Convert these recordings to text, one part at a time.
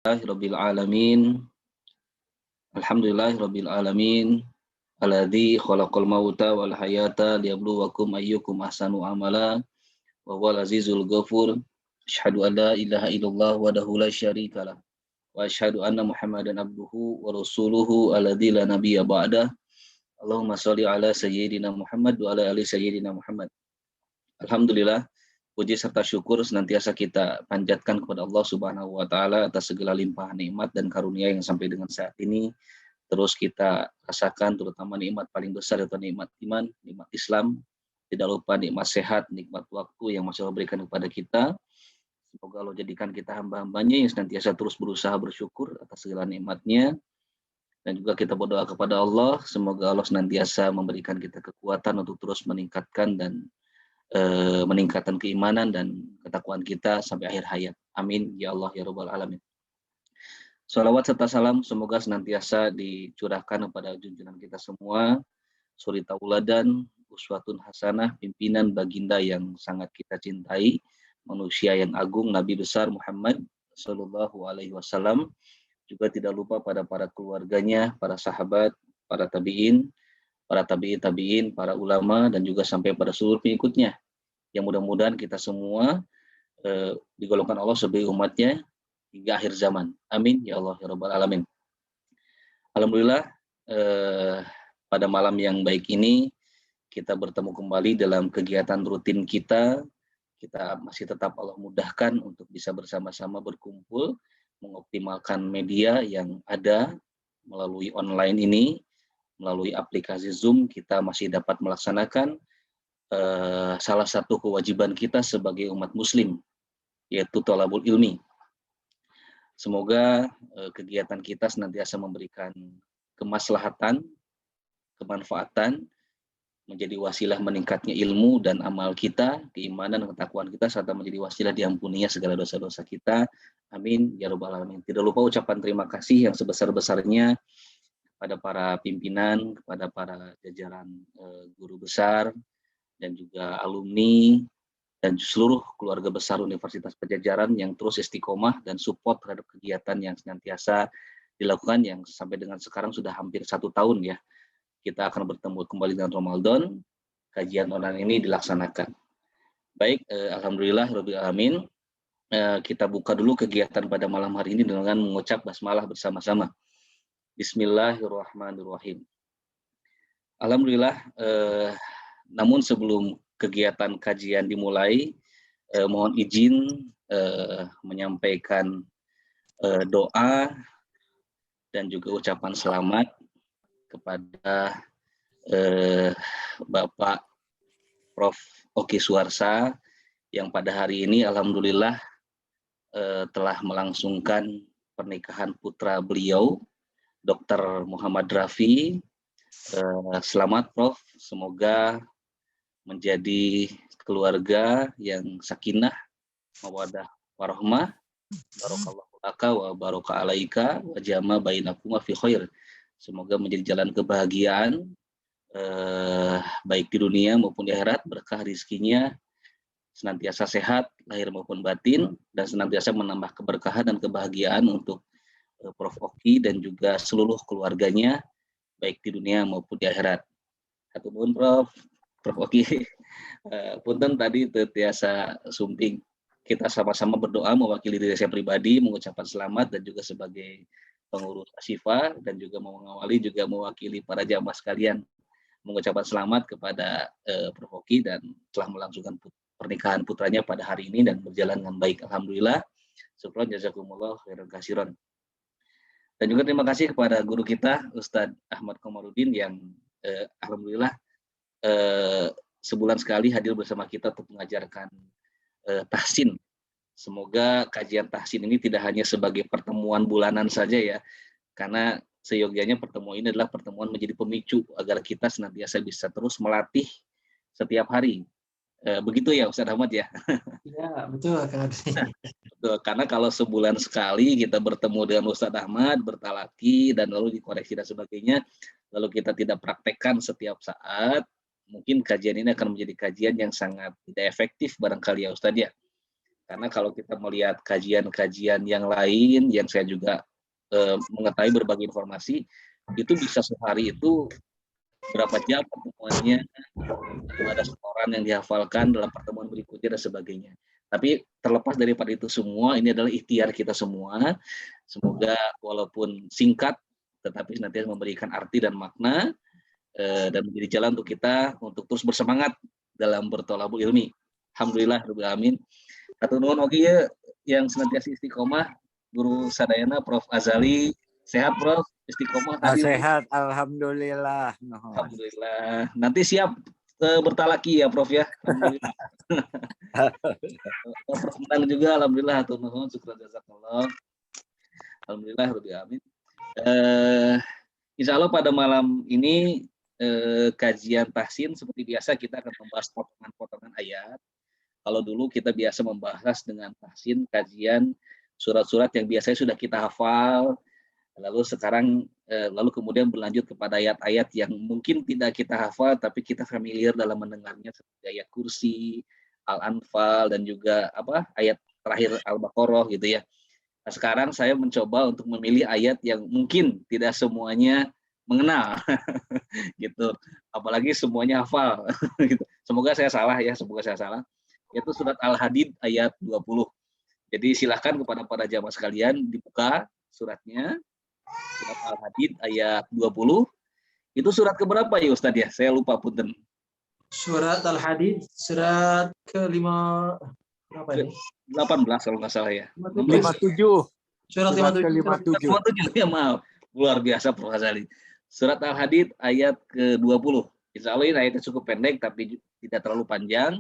Rabbil alamin. Alhamdulillahirabbil alamin. Alladzi khalaqal mauta wal hayata liyabluwakum ayyukum ahsanu amala wa huwal azizul ghafur. Asyhadu an la ilaha illallah wahdahu la syarikalah wa asyhadu anna Muhammadan abduhu wa rasuluhu alladzi la nabiyya ba'dah. Allahumma shalli ala sayyidina Muhammad wa ala ali sayyidina Muhammad. Alhamdulillah, puji serta syukur senantiasa kita panjatkan kepada Allah Subhanahu wa taala atas segala limpahan nikmat dan karunia yang sampai dengan saat ini terus kita rasakan, terutama nikmat paling besar yaitu nikmat iman, nikmat Islam, tidak lupa nikmat sehat, nikmat waktu yang masih Allah berikan kepada kita. Semoga Allah jadikan kita hamba-hambanya yang senantiasa terus berusaha bersyukur atas segala nikmatnya. Dan juga kita berdoa kepada Allah, semoga Allah senantiasa memberikan kita kekuatan untuk terus meningkatkan dan meningkatkan keimanan dan ketakwaan kita sampai akhir hayat. Amin ya Allah ya Rabbal alamin. Salawat serta salam semoga senantiasa dicurahkan kepada junjungan kita semua, suri tauladan, uswatun hasanah, pimpinan baginda yang sangat kita cintai, manusia yang agung, Nabi besar Muhammad sallallahu alaihi wasallam. Juga tidak lupa pada para keluarganya, para sahabat, para tabi'in, para ulama, dan juga sampai pada seluruh pengikutnya. Yang mudah-mudahan kita semua digolongkan Allah sebagai umatnya hingga akhir zaman. Amin ya Allah ya Rabbal alamin. Alhamdulillah, pada malam yang baik ini kita bertemu kembali dalam kegiatan rutin kita. Kita masih tetap Allah mudahkan untuk bisa bersama-sama berkumpul, mengoptimalkan media yang ada melalui online ini, melalui aplikasi Zoom. Kita masih dapat melaksanakan salah satu kewajiban kita sebagai umat muslim, yaitu thalabul ilmi. Semoga kegiatan kita senantiasa memberikan kemaslahatan, kemanfaatan, menjadi wasilah meningkatnya ilmu dan amal kita, keimanan dan ketakwaan kita, serta menjadi wasilah diampuninya segala dosa-dosa kita. Amin ya Rabbal alamin. Tidak lupa ucapan terima kasih yang sebesar-besarnya kepada para pimpinan, kepada para jajaran guru besar, dan juga alumni, dan seluruh keluarga besar Universitas Padjadjaran yang terus istiqomah dan support terhadap kegiatan yang senantiasa dilakukan, yang sampai dengan sekarang sudah hampir 1 tahun ya. Kita akan bertemu kembali dengan Ramadan, kajian online ini dilaksanakan. Baik, alhamdulillah rabbil alamin. Kita buka dulu kegiatan pada malam hari ini dengan mengucap basmalah bersama-sama. Bismillahirrahmanirrahim. Alhamdulillah, namun sebelum kegiatan kajian dimulai, mohon izin menyampaikan doa dan juga ucapan selamat kepada Bapak Prof. Oki Suarsa yang pada hari ini alhamdulillah telah melangsungkan pernikahan putra beliau, Dr. Muhammad Rafi. Selamat Prof, semoga menjadi keluarga yang sakinah, mawaddah, warahmah, barakallahu laka wa baraka alaika wa jama bainakuma fi khair. Semoga menjadi jalan kebahagiaan baik di dunia maupun di akhirat, berkah rizkinya, senantiasa sehat lahir maupun batin, dan senantiasa menambah keberkahan dan kebahagiaan untuk Prof. Oki dan juga seluruh keluarganya baik di dunia maupun di akhirat. Hatur nuhun Prof. Oki. Punten tadi tertiasa sumping, kita sama-sama berdoa mewakili diri saya pribadi mengucapkan selamat, dan juga sebagai pengurus Ashifa, dan juga mengawali juga mewakili para jamaah sekalian mengucapkan selamat kepada Prof. Oki dan telah melangsungkan pernikahan putranya pada hari ini dan berjalan dengan baik. Alhamdulillah. Syukran jazakumullah khairan katsiran. Dan juga terima kasih kepada guru kita Ustadz Ahmad Komarudin yang alhamdulillah sebulan sekali hadir bersama kita untuk mengajarkan tahsin. Semoga kajian tahsin ini tidak hanya sebagai pertemuan bulanan saja ya, karena seyogianya pertemuan ini adalah pertemuan menjadi pemicu agar kita senantiasa bisa terus melatih setiap hari. Begitu ya Ustadz Ahmad ya? Ya, betul Kang Adri. Karena kalau sebulan sekali kita bertemu dengan Ustadz Ahmad, bertalaki, dan lalu dikoreksi dan sebagainya, lalu kita tidak praktekkan setiap saat, mungkin kajian ini akan menjadi kajian yang sangat tidak efektif barangkali ya Ustadz ya. Karena kalau kita melihat kajian-kajian yang lain, yang saya juga mengetahui berbagai informasi, itu bisa sehari itu berapa jam pertemuannya, ada setoran yang dihafalkan dalam pertemuan berikutnya dan sebagainya. Tapi terlepas daripada itu semua, ini adalah ikhtiar kita semua. Semoga walaupun singkat, tetapi nanti memberikan arti dan makna dan menjadi jalan untuk kita untuk terus bersemangat dalam bertolabul ilmi. Alhamdulillah, rabbil alamin. Atur nuhun oge ya yang senantiasa istiqomah, Guru Sadayana Prof. Azali. Sehat Prof, istiqomah tadi. Sehat, alhamdulillah. Alhamdulillah. Nanti siap bertalaki ya Prof ya. Alhamdulillah. Prof menang juga, alhamdulillah. Atur nuhun, syukran jazakallah. Alhamdulillah, rabbil alamin. Insya Allah pada malam ini kajian tahsin seperti biasa kita akan membahas potongan-potongan ayat. Kalau dulu kita biasa membahas dengan tahsin kajian surat-surat yang biasanya sudah kita hafal, lalu sekarang lalu kemudian berlanjut kepada ayat-ayat yang mungkin tidak kita hafal tapi kita familiar dalam mendengarnya seperti ayat kursi, Al-Anfal dan juga ayat terakhir Al-Baqarah gitu ya. Nah, sekarang saya mencoba untuk memilih ayat yang mungkin tidak semuanya mengenal gitu, apalagi semuanya hafal gitu. Semoga saya salah ya, semoga saya salah. Yaitu surat Al-Hadid ayat 20. Jadi silakan kepada para jamaah sekalian dibuka suratnya. Surat Al-Hadid ayat 20. Itu surat keberapa ya Ustaz ya? Saya lupa punten. Surat Al-Hadid surat ke-5 berapa ini? 18 kalau nggak salah ya. 57. Surat 57. 57 ya, maaf. Luar biasa Prof. Azali. Surat Al-Hadid ayat ke-20. Insya Allah ini ayatnya cukup pendek tapi tidak terlalu panjang.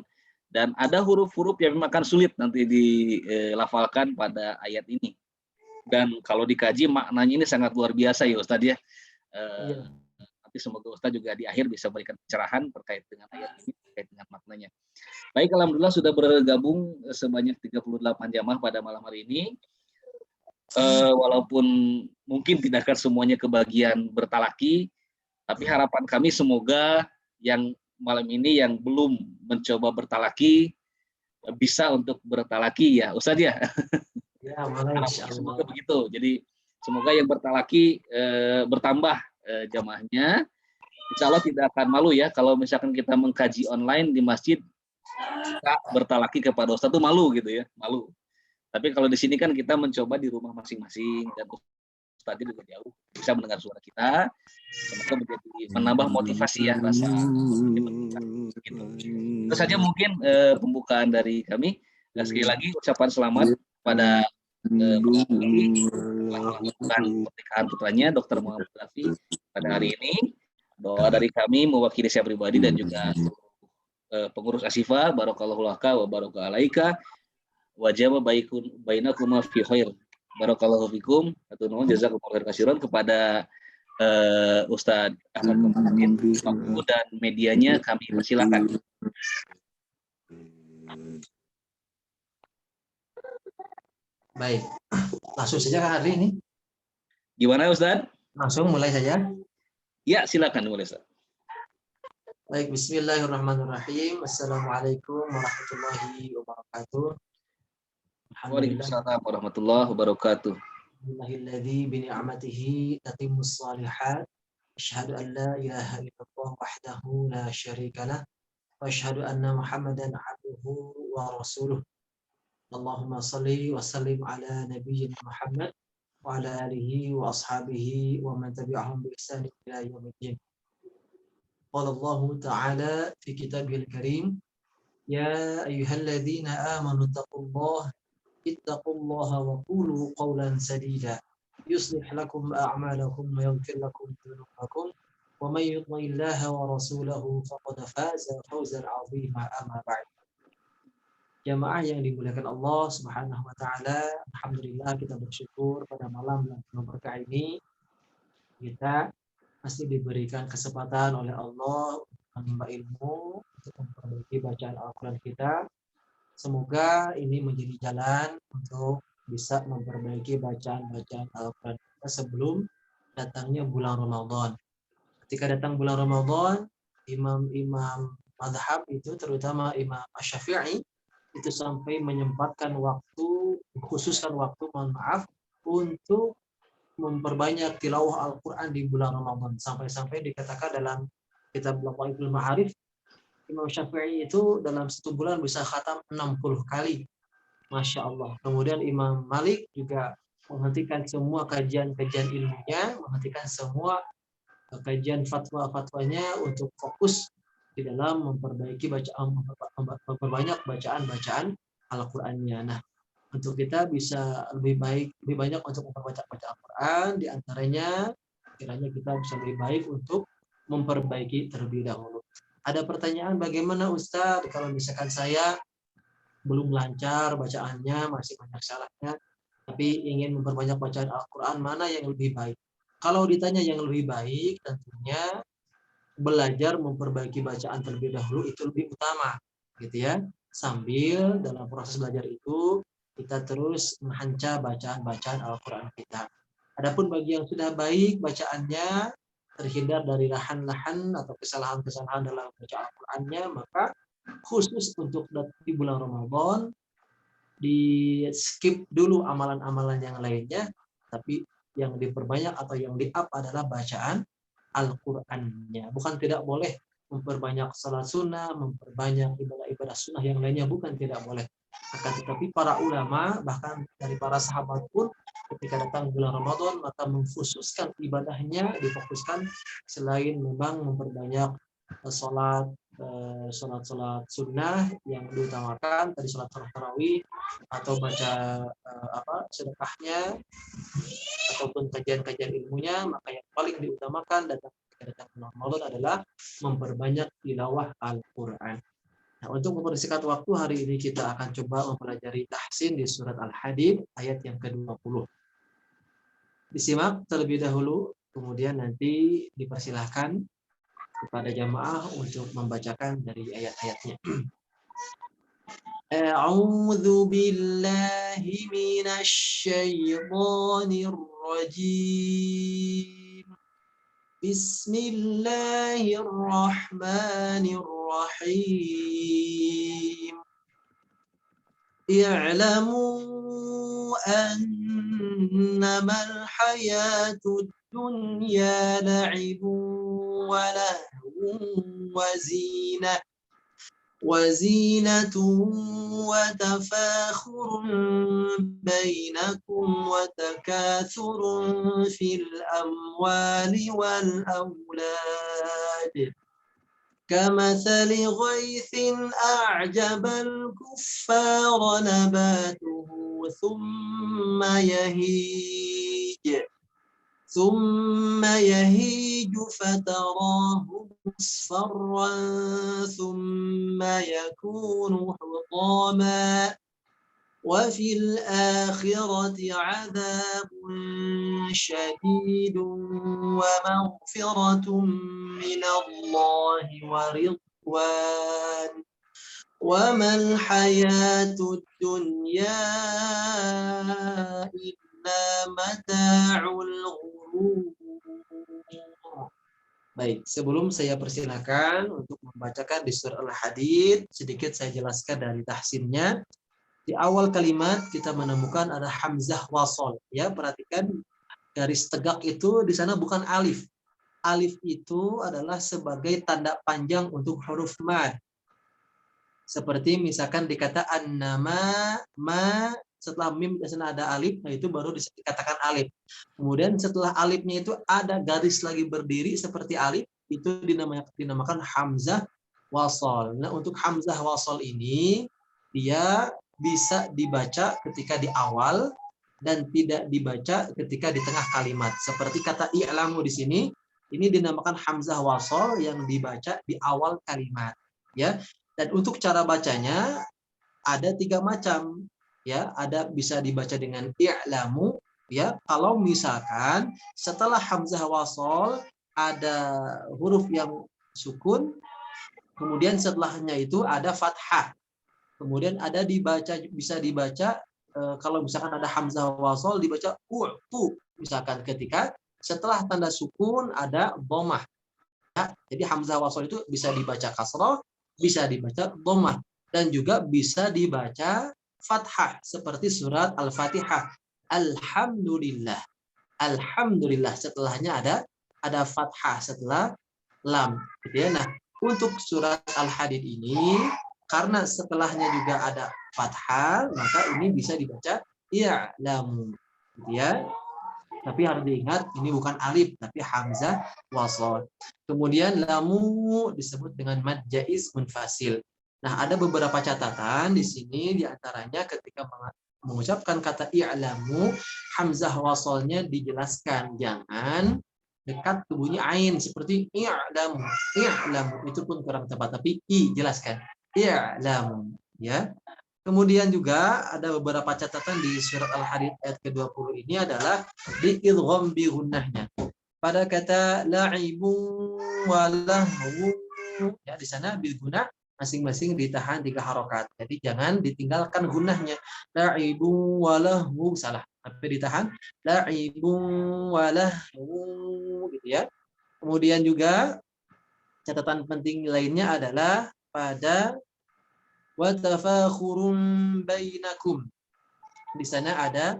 Dan ada huruf-huruf yang memang akan sulit nanti dilafalkan pada ayat ini. Dan kalau dikaji maknanya ini sangat luar biasa ya Ustadz ya. Nanti semoga Ustadz juga di akhir bisa berikan pencerahan terkait dengan ayat ini, terkait dengan maknanya. Baik, alhamdulillah sudah bergabung sebanyak 38 jamaah pada malam hari ini. Walaupun mungkin tidak akan semuanya kebagian bertalaki, tapi harapan kami semoga yang malam ini yang belum mencoba bertalaki bisa untuk bertalaki ya Ustadz ya. Ya, insyaallah. Semoga begitu. Jadi semoga yang bertalaki bertambah jamaahnya. Insya Allah tidak akan malu ya kalau misalkan kita mengkaji online di masjid kita bertalaki kepada Ustadz itu malu gitu ya, malu. Tapi kalau di sini kan kita mencoba di rumah masing-masing dan Ustadz juga jauh bisa mendengar suara kita, semoga menjadi menambah motivasi ya rasa gitu. Itu saja mungkin pembukaan dari kami. Dan sekali lagi ucapan selamat pada melakukan pernikahan putranya Dr. Muhammad Rafi pada hari ini. Doa dari kami mewakili saya pribadi dan juga pengurus Asifa, barakallahu laka wa baraka alaika wa jama bainakuma fi khair. Barakallahu fikum. Atau nuhun jazakumullahu khairan katsiran kepada Ustadz Ahmad Komarudin waktu dan medianya kami persilakan. Baik, langsung saja Kak Adli ini. Gimana Ustadz? Langsung mulai saja. Ya, silakan mulai Ustadz. Baik, bismillahirrahmanirrahim. Assalamualaikum warahmatullahi wabarakatuh. Waalaikumsalam warahmatullahi wabarakatuh. Alhamdulillahilladzi bi ni'matihi tatimmus shalihat. Asyhadu an la ilaha illallah wahdahu la syarikalah wa asyhadu anna Muhammadan abduhu wa rasuluh. Allahumma shalli wa sallim ala nabiyyina Muhammad wa ala alihi wa ashabihi wa man tabi'ahum bi ihsan ila yaumiddin. Qala Allah ta'ala fi kitabihil karim, ya ayyuhalladzina amanu taqullaha ittaqullaha wa qulu qawlan sadida yuslih lakum a'malakum wa yaghfir lakum dhunubakum wa may yuti'illaha wa rasulahu faqad faza fawzan 'azima amma ba'd. Jamaah yang dimuliakan Allah Subhanahu wa taala, alhamdulillah kita bersyukur pada malam yang penuh berkah ini kita masih diberikan kesempatan oleh Allah untuk menimba ilmu, untuk memperbaiki bacaan Al-Qur'an kita. Semoga ini menjadi jalan untuk bisa memperbaiki bacaan-bacaan Al-Qur'an kita sebelum datangnya bulan Ramadan. Ketika datang bulan Ramadan, imam-imam mazhab itu terutama Imam Asy-Syafi'i itu sampai menyempatkan waktu, khususkan waktu, mohon maaf, untuk memperbanyak tilawah Al-Quran di bulan Ramadan. Sampai-sampai dikatakan dalam kitab Lataiful Ma'arif, Imam Syafi'i itu dalam 1 bulan bisa khatam 60 kali. Masya Allah. Kemudian Imam Malik juga menghentikan semua kajian-kajian ilmunya, menghentikan semua kajian fatwa-fatwanya untuk fokus di dalam memperbanyak bacaan-bacaan Al-Qur'annya. Nah, untuk kita bisa lebih banyak untuk memperbaca Al-Qur'an, di antaranya kiranya kita bisa lebih baik untuk memperbaiki terlebih dahulu. Ada pertanyaan, bagaimana Ustadz kalau misalkan saya belum lancar bacaannya, masih banyak salahnya, tapi ingin memperbanyak bacaan Al-Quran, mana yang lebih baik? Kalau ditanya yang lebih baik, tentunya belajar memperbaiki bacaan terlebih dahulu itu lebih utama, gitu ya. Sambil dalam proses belajar itu kita terus menghanca bacaan-bacaan Al-Quran kita. Adapun bagi yang sudah baik bacaannya, terhindar dari lahan-lahan atau kesalahan-kesalahan dalam bacaan Al-Qurannya, maka khusus untuk di bulan Ramadan di skip dulu amalan-amalan yang lainnya, tapi yang diperbanyak atau yang di-up adalah bacaan Al-Qur'annya. Bukan tidak boleh memperbanyak salat sunnah, memperbanyak ibadah-ibadah sunnah yang lainnya, bukan tidak boleh. Akan tetapi para ulama, bahkan dari para sahabat pun, ketika datang bulan Ramadan, maka mengkhususkan ibadahnya, difokuskan selain memang memperbanyak sholat sunnah yang diutamakan, tadi sholat tarawih atau baca sedekahnya ataupun kajian-kajian ilmunya, maka yang paling diutamakan datang bulan Ramadan adalah memperbanyak tilawah Al-Quran. Nah, untuk mempersingkat waktu, hari ini kita akan coba mempelajari tahsin di surat Al-Hadid ayat yang ke-20. Disimak terlebih dahulu, kemudian nanti dipersilahkan kepada jamaah untuk membacakan dari ayat-ayatnya. A'udzu billahi minasy syaithanir rajim. Bismillahirrahmanirrahim. I'lamu annamal hayatud dunya la'ibun wa lahwun wa zinatun wa tafakhurun bainakum wa takathurun fil amwali wal awlad kamathali ghaithin a'jabal kuffara nabatuhu ثم يهيج فتراه مصفرا ثم يكون حطاما وفي الآخرة عذاب شديد ومغفرة من الله ورضوان وما الحياة الدنيا إلا متاع الغرور. Baik, sebelum saya persilakan untuk membacakan di surah Al-Hadid, sedikit saya jelaskan dari tahsinnya. Di awal kalimat kita menemukan ada hamzah wasol. Ya, perhatikan garis tegak itu di sana bukan alif. Alif itu adalah sebagai tanda panjang untuk huruf mad. Seperti misalkan dikata an-nama, ma, setelah mim di sana ada alif, nah itu baru dikatakan alif. Kemudian setelah alifnya itu ada garis lagi berdiri seperti alif, itu dinamakan hamzah wasol. Nah, untuk hamzah wasol ini dia bisa dibaca ketika di awal dan tidak dibaca ketika di tengah kalimat. Seperti kata i'lamu di sini, ini dinamakan hamzah wasol yang dibaca di awal kalimat, ya. Dan untuk cara bacanya ada 3 macam, ya. Ada bisa dibaca dengan i'lamu, ya. Kalau misalkan setelah hamzah wasol ada huruf yang sukun, kemudian setelahnya itu ada fathah. Kemudian ada bisa dibaca kalau misalkan ada hamzah wasol dibaca tu, misalkan ketika setelah tanda sukun ada dhammah. Ya, jadi hamzah wasol itu bisa dibaca kasrah, bisa dibaca dhammah. dan juga bisa dibaca fathah seperti surat Al-Fatihah. Alhamdulillah. Alhamdulillah, setelahnya ada fathah setelah lam, gitu ya. Nah, untuk surat Al-Hadid ini karena setelahnya juga ada fathah, maka ini bisa dibaca i'lamu, gitu ya. Tapi harus diingat ini bukan alif tapi hamzah wasol. Kemudian lamu disebut dengan mad jaiz munfasil. Nah, ada beberapa catatan di sini, di antaranya ketika mengucapkan kata i'lamu, hamzah wasolnya dijelaskan, jangan dekat ke bunyi ain seperti i'lamu. I'lamu itu pun kurang tepat, tapi i jelaskan. I'lamu, ya. Kemudian juga ada beberapa catatan di surat Al-Hadid ayat ke-20 ini adalah di idgham bi gunnahnya. Pada kata la'ibu wa lahu, ya di sana bil gunnah masing-masing ditahan 3 harokat. Jadi jangan ditinggalkan gunnahnya. La'ibu wa lahu, salah. Tapi ditahan la'ibu wa lahu, gitu ya. Kemudian juga catatan penting lainnya adalah pada wa tafakhurun bainakum. Di sana ada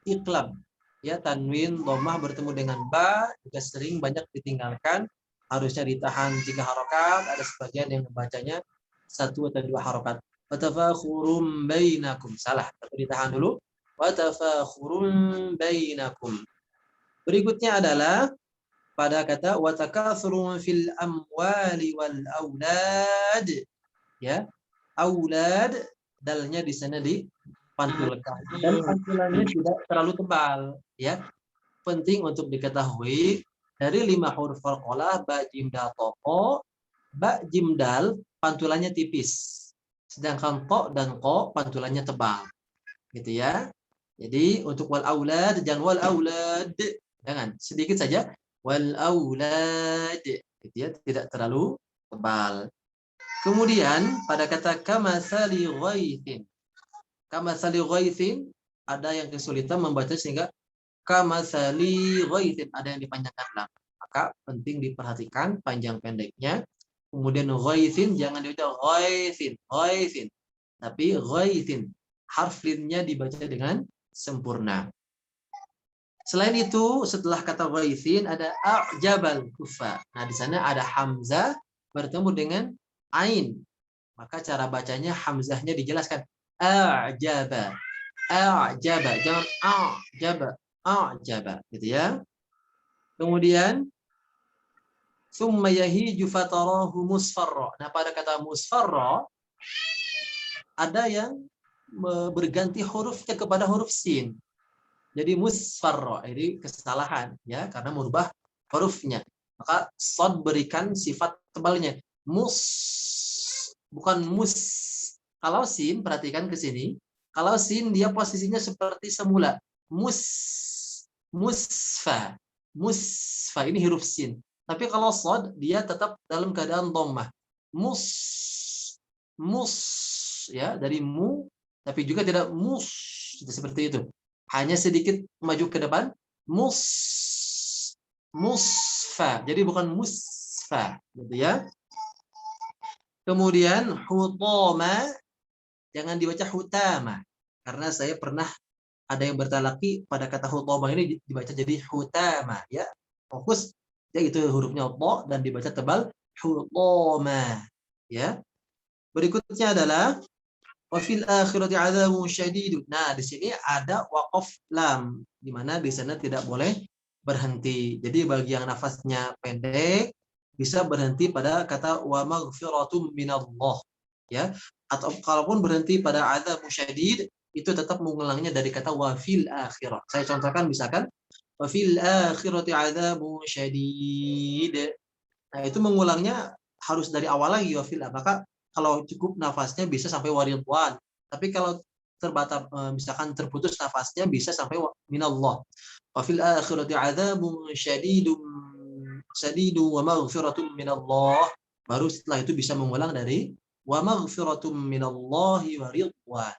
iqlab, ya, tanwin dhammah bertemu dengan ba juga sering banyak ditinggalkan, harusnya ditahan 3 harokat, ada sebagian yang membacanya 1 atau 2 harokat. Wa tafakhurun bainakum, salah, tapi ditahan dulu. Wa tafakhurun bainakum. Berikutnya adalah pada kata wa takatsurun fil amwali wal aulad, ya. Aulad, dalnya di sana dipantulkan dan pantulannya tidak terlalu tebal, ya. Penting untuk diketahui dari 5 huruf qalqalah ba jim dal to, ba jim dal pantulannya tipis, sedangkan to dan ko pantulannya tebal, gitu ya. Jadi untuk wal aulad jangan wal aulad, jangan, sedikit saja wal aulad, gitu ya, tidak terlalu tebal. Kemudian pada kata kamatsali ghaitsin. Kamatsali ghaitsin ada yang kesulitan membaca sehingga kamatsali ghaitsin ada yang dipanjangkan lam. Maka penting diperhatikan panjang pendeknya. Kemudian ghaitsin jangan dibaca ghaitsin, ghaitsin. Tapi ghaitsin. Harf linnya dibaca dengan sempurna. Selain itu, setelah kata ghaitsin ada a'jabal kufa. Nah, di sana ada hamzah bertemu dengan ain, maka cara bacanya hamzahnya dijelaskan a'jaba, a'jaba, jangan a'jaba, a'jaba, gitu ya. Kemudian summa yahiju fatarahu musfarra. Nah, pada kata musfarra ada yang berganti hurufnya kepada huruf sin. Jadi musfarra, ini kesalahan, ya, karena merubah hurufnya. Maka shad berikan sifat tebalnya. Bukan mus. Kalau sin, perhatikan ke sini. Kalau sin dia posisinya seperti semula. Musfa. Musfa ini huruf sin. Tapi kalau shad dia tetap dalam keadaan dhammah. Mus, ya, dari mu, tapi juga tidak mus, seperti itu. Hanya sedikit maju ke depan. Musfa. Jadi bukan musfa, gitu ya. Kemudian hutama jangan dibaca hutama, karena saya pernah ada yang bertalaki pada kata hutama ini dibaca jadi hutama, ya. Fokus, ya, itu hurufnya to dan dibaca tebal hutama, ya. Berikutnya adalah wa fil akhirati adzabun syadid. Nah, di sini ada waqaf lam, di mana di sana tidak boleh berhenti. Jadi bagi yang nafasnya pendek bisa berhenti pada kata wa maghfiratum minallah, ya. Atau kalaupun berhenti pada adzabun syadid itu tetap mengulangnya dari kata wa fil akhirah. Saya contohkan misalkan wa fil akhirati adzabun syadid. Nah, itu mengulangnya harus dari awal lagi wa fil. Maka kalau cukup nafasnya bisa sampai waridwan. Tapi kalau terbatas misalkan terputus nafasnya bisa sampai minallah. Wa fil akhirati adzabun syadidu wa maghfiratun minallah. Baru setelah itu bisa mengulang dari wa maghfiratun minallahi wa ridwan.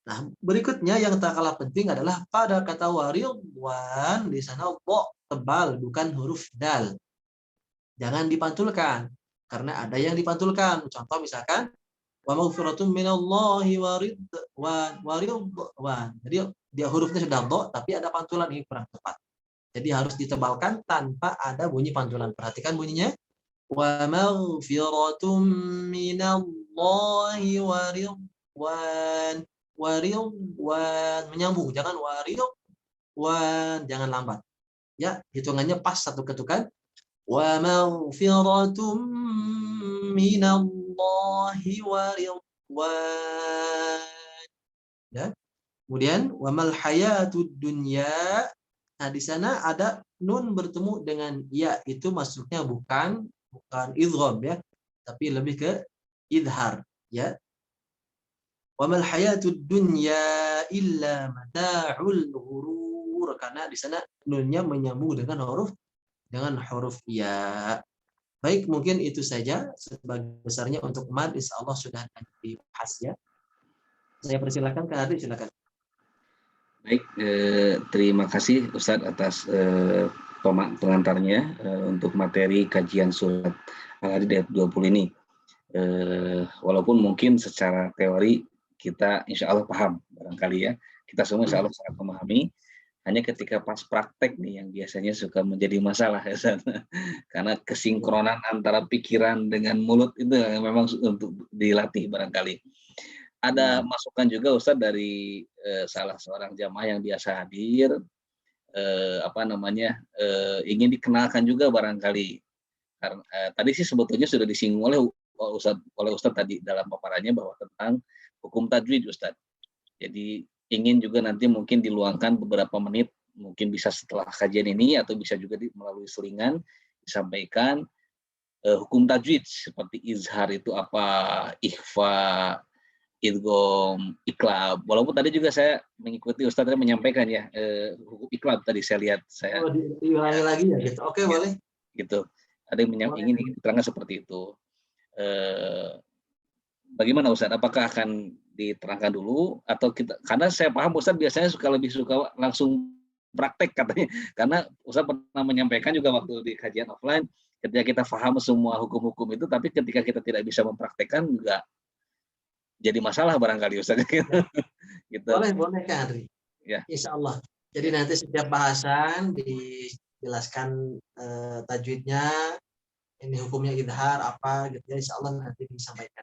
Nah, berikutnya yang tak kalah penting adalah pada kata wa ridwan di sana dha tebal bukan huruf dal. Jangan dipantulkan karena ada yang dipantulkan. Contoh misalkan Wa maghfiratun minallahi wa ridwan. Jadi dia hurufnya sudah dha tapi ada pantulan, ini kurang tepat. Jadi harus ditebalkan tanpa ada bunyi pantulan. Perhatikan bunyinya. Wa maghfiratun minallahi wa ridwan. Wa ridwan. Menyambung, jangan wa ridwan, jangan lambat. Ya, hitungannya pas satu ketukan. Wa maghfiratun minallahi wa ridwan. Ya. Kemudian wa mal hayatud dunya. Nah, di sana ada nun bertemu dengan ya, itu masuknya bukan idgham ya, tapi lebih ke idhar ya. Wa mal hayatud dunya illa mata'ul ghurur, karena di sana nunnya menyambung dengan huruf ya. Baik, mungkin itu saja sebagai besarnya untuk mad, insyaallah sudah dibahas ya. Saya persilakan Kak Adri, silakan. Baik, terima kasih Ustadz atas pengantarnya untuk materi kajian surat Al-Hadid ayat 20 ini. Walaupun mungkin secara teori kita insya Allah paham barangkali ya, kita semua insya Allah sangat memahami, hanya ketika pas praktek nih yang biasanya suka menjadi masalah ya Ustadz. Karena kesinkronan antara pikiran dengan mulut itu memang untuk dilatih barangkali. Ada masukan juga Ustadz dari salah seorang jamaah yang biasa hadir, ingin dikenalkan juga barangkali. Karena tadi sih sebetulnya sudah disinggung oleh Ustadz tadi dalam paparannya bahwa tentang hukum tajwid Ustadz. Jadi ingin juga nanti mungkin diluangkan beberapa menit, mungkin bisa setelah kajian ini atau bisa juga melalui selingan disampaikan hukum tajwid seperti izhar itu apa, ikhfa, idgham, iqlab. Walaupun tadi juga saya mengikuti Ustadz tadi menyampaikan ya hukum iqlab tadi saya lihat saya. Diulangi lagi ya gitu. Oke, boleh. Gitu. Ada yang ingin diterangkan seperti itu. Bagaimana Ustadz? Apakah akan diterangkan dulu atau kita? Karena saya paham Ustadz biasanya lebih suka langsung praktek katanya. Karena Ustadz pernah menyampaikan juga waktu di kajian offline, ketika kita paham semua hukum-hukum itu, tapi ketika kita tidak bisa mempraktekkan juga jadi masalah barangkali Ustaz. Ya. Gitu. Boleh Kak Adri. Ya. Insya Allah. Jadi nanti setiap bahasan dijelaskan tajwidnya, ini hukumnya idhar apa gitu ya, insya Allah nanti disampaikan.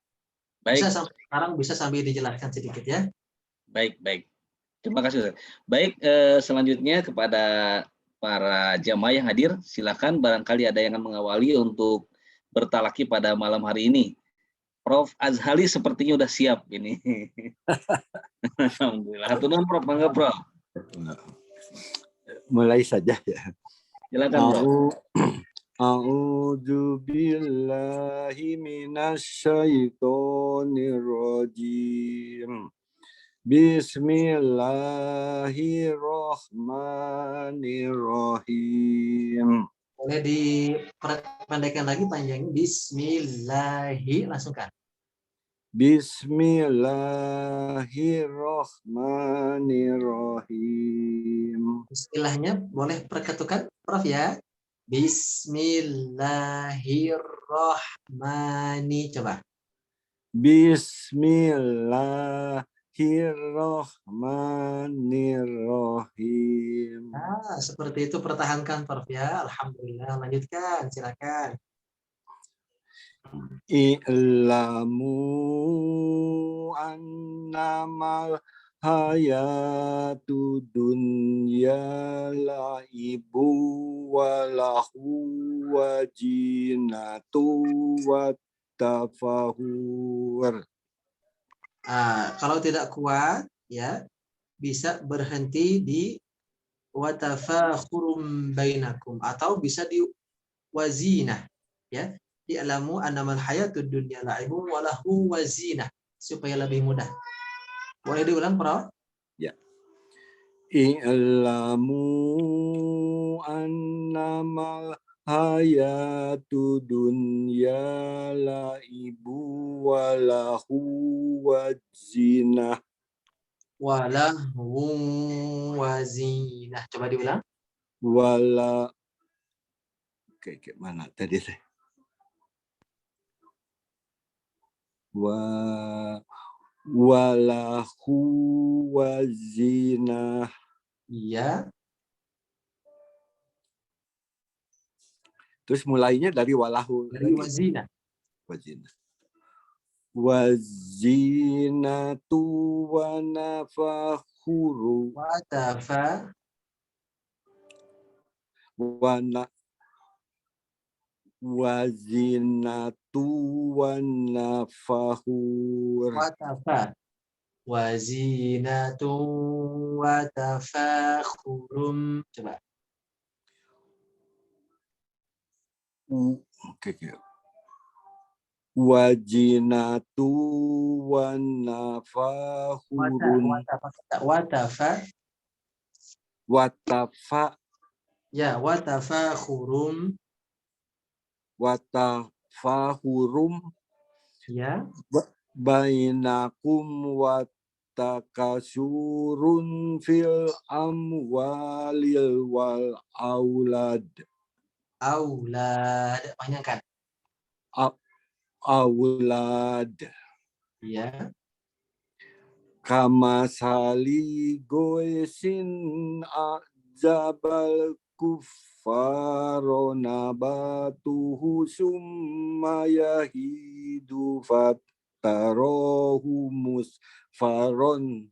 Baik. Bisa sampai sekarang bisa sambil dijelaskan sedikit ya. Baik. Terima kasih Ustaz. Baik, selanjutnya kepada para jamaah yang hadir, silakan barangkali ada yang akan mengawali untuk bertalaki pada malam hari ini. Prof. Azhali sepertinya udah siap ini. Alhamdulillah. Hatunun Prof. Mangga Prof. Mulai saja ya. Silakan Prof. A'udzu billahi minasyaitonir rajim. Bismillahirrahmanirrahim. Boleh dipendekkan lagi panjangnya. Bismillahi, langsung kan. Bismillahirrahmanirrahim. Istilahnya boleh perketukan Prof ya. Bismillahirrahmanirrahim. Coba. Bismillahirrahmanirrahim. Nah, seperti itu, pertahankan Prof ya. Alhamdulillah. Lanjutkan, silakan. I'lamu annamal hayatu dunya la'ibu wa lahu wa jinatu wa tafahur. Kalau tidak kuat ya bisa berhenti di watafakhurum bainakum atau bisa di wazinah ya. I'lamu annamal hayatud dunya la'ibun wa lahu wa zinah supaya lebih mudah. Boleh diulang, Prof? Ya. I'lamu annamal hayatu dunya laibu wa lahu wa zinah. Wa lahu wa zinah. Coba diulang. Wala. Oke, mana tadi teh? wa walahu wazinah. Iya. Terus mulainya dari walahu Dari wazina. wazinah. Wazinatu wa nafakhuru Watafa. wazinatu wa nafakhur. Watafa. Wazinatun watafakhurum. Coba. Oke. Wajinatu wa nafakhurun. Watafa. Watafa Ya, watafakhurum. watafakhurum Ya. bainakum watakasurun fil amwalil wal aulad. Aulad. Banyak kan? Aulad Ya. kama sali goesin ajabal kuffaro nabatuhu summa yahidu fattarohu musfaron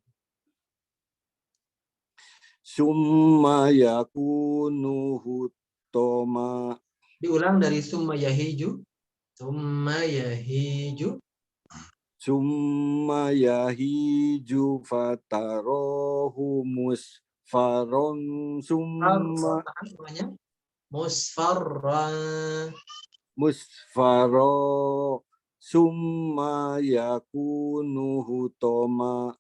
summa yakunu hutoma. Diulang dari summa yahiju. Summa yahiju. Summa yahiju fatarohu musfaron summa Namanya musfarra. musfaro summa yakunu hutoma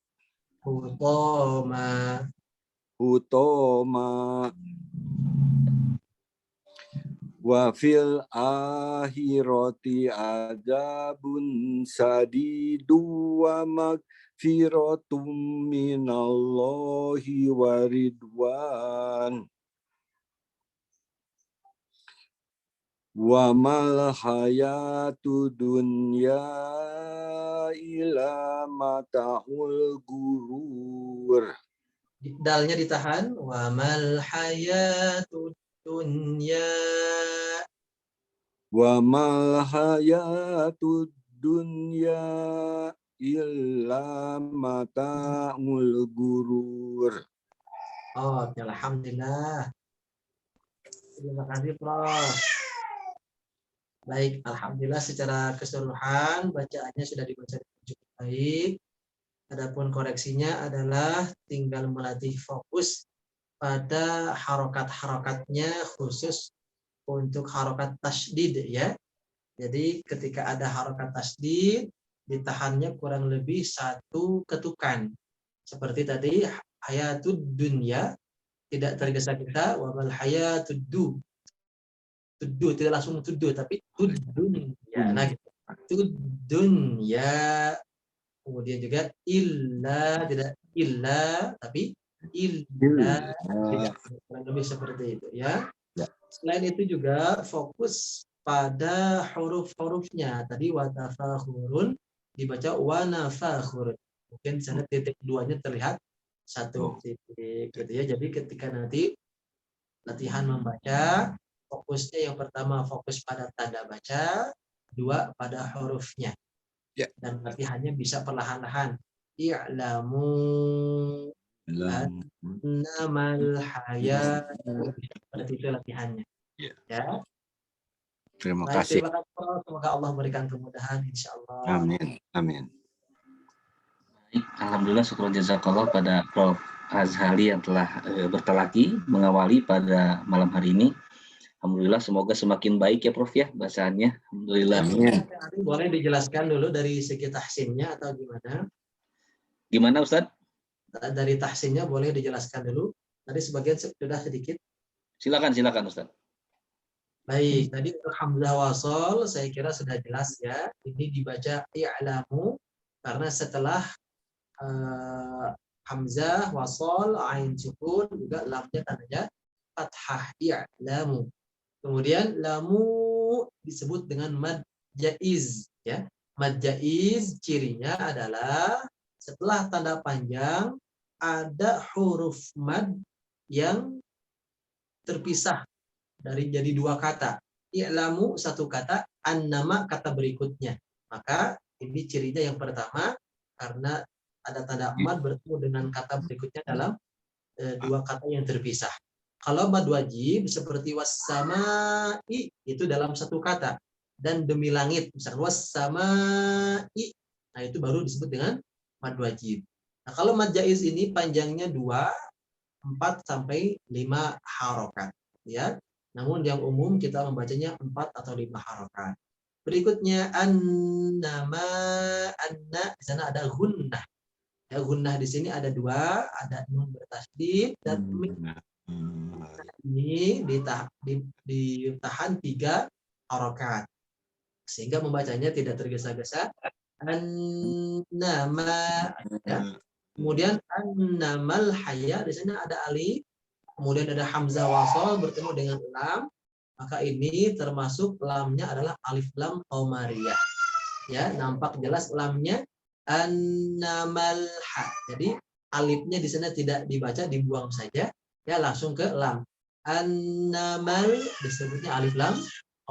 wa fil akhirati adzabun sadidu wa magfiratum minallahi wa ridwan wa mal hayatu dunya ila mata'ul gurur. Dalnya ditahan. Wa mal hayatud dunya. Wa mal hayatud dunya illa mata'ul gurur. Oh, alhamdulillah. Terima kasih, Prof. Baik, alhamdulillah secara keseluruhan bacaannya sudah dibaca dengan cukup baik. Adapun koreksinya adalah tinggal melatih fokus pada harokat-harokatnya khusus untuk harokat tasdid ya. Jadi ketika ada harokat tasdid, ditahannya kurang lebih 1 ketukan. Seperti tadi hayatud dunya tidak tergesa-gesa, wa mal hayatud tuddu tidak langsung tuddu tapi tuddun ya. Nah gitu. Tuddun ya. Kemudian juga illa tidak illa tapi illa tidak, kurang lebih seperti itu ya. Selain itu juga fokus pada huruf-hurufnya. Tadi watafakhurun dibaca wanafakhurun. Mungkin di sana titik 2-nya terlihat 1 titik gitu ya. Jadi ketika nanti latihan membaca, fokusnya yang pertama fokus pada tanda baca, 2 pada hurufnya. Dan latihannya bisa perlahan-lahan. I'lamu annamal hayat. Seperti itu latihannya. Ya. Terima Baik, kasih. terima kasih. Semoga Allah memberikan kemudahan insyaallah. Amin. Alhamdulillah, syukur jazakallah pada Prof. Azhali yang telah bertalaki mengawali pada malam hari ini. Alhamdulillah, semoga semakin baik ya Prof ya bacaannya. Alhamdulillah. Boleh dijelaskan dulu dari segi tahsinnya atau gimana? Gimana Ustadz? Dari tahsinnya boleh dijelaskan dulu. Tadi sebagian sudah sedikit. Silakan Ustadz. Baik, tadi untuk hamzah wasol saya kira sudah jelas ya. Ini dibaca i'lamu karena setelah hamzah wasol ain sukun juga lamnya tandanya fathah i'lamu. Kemudian lamu disebut dengan mad jaiz ya. Mad jaiz cirinya adalah setelah tanda panjang ada huruf mad yang terpisah dari jadi dua kata. I'lamu satu kata, an-nama kata berikutnya. Maka ini cirinya yang pertama karena ada tanda mad bertemu dengan kata berikutnya dalam dua kata yang terpisah. Kalau mad wajib seperti was-samai itu dalam satu kata dan demi langit misalkan was-samai, nah itu baru disebut dengan mad wajib. Nah, kalau mad jaiz ini panjangnya 4 sampai 5 harokat ya. Namun yang umum kita membacanya 4 atau 5 harokat. Berikutnya an-nama, anna di sana ada gunnah. Ya, gunnah di sini ada 2, ada nun bertasydid dan mim. Ini ditahan 3 harokat sehingga membacanya tidak tergesa-gesa. An-nama ya. Kemudian an-namal haya di sini ada alif, kemudian ada hamzah wasal bertemu dengan lam, maka ini termasuk lamnya adalah alif lam qamariyah. Ya, nampak jelas lamnya an-namal ha. Jadi alifnya di sana tidak dibaca, dibuang saja, ya langsung ke lam. An-namal disebutnya alif lam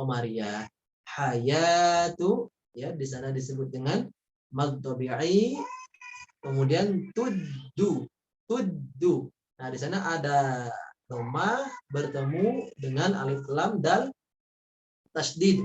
qamariyah. Hayatu ya di sana disebut dengan mad tabi'i. Kemudian tuddu. Nah, di sana ada dhamma bertemu dengan alif lam dal tasdid.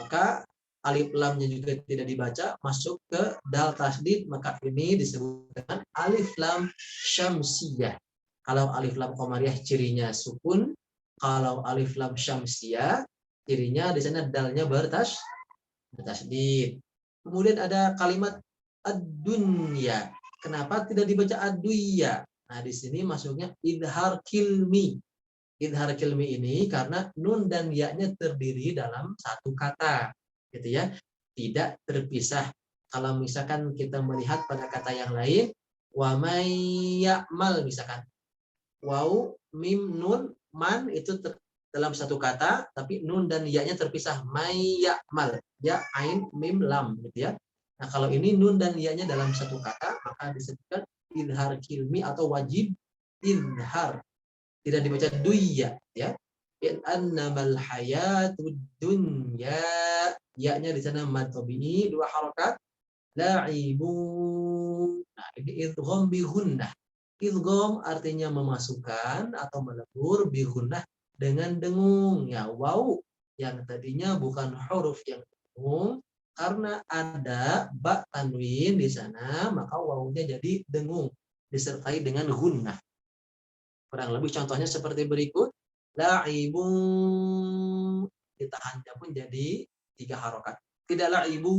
Maka alif lamnya juga tidak dibaca, masuk ke dal tasdid, maka ini disebut dengan alif lam syamsiyah. Kalau alif lam qamariyah cirinya sukun, kalau alif lam syamsiyah cirinya di sana dalnya bertasdid. Kemudian ada kalimat ad-dunya. Kenapa tidak dibaca ad-duya? Nah, di sini masuknya idhar kilmi. Idhar kilmi ini karena nun dan ya-nya terdiri dalam satu kata, gitu ya. Tidak terpisah. Kalau misalkan kita melihat pada kata yang lain, wa may ya'mal misalkan. Waw, mim, nun, man itu dalam satu kata, tapi nun dan ya-nya terpisah. May ya'mal. Ya, ain, mim, lam, gitu ya. Nah, kalau ini nun dan ya-nya dalam satu kata, maka disebutkan idhar kilmi atau wajib idhar. Tidak dibaca duya, ya. Annamal hayatud dunya. Ya-nya di sana mad tabi'i 2 harakat. La'ibun. Nah, ini idgham bihunnah. Idgham artinya memasukkan atau melebur bihunnah dengan dengung. Ya, waw yang tadinya bukan huruf yang dengung, karena ada ba tanwin di sana, maka wawunya jadi dengung disertai dengan gunnah. Kurang lebih contohnya seperti berikut. La'ibun ditahannya pun jadi 3 harokat. Tidak la'ibu,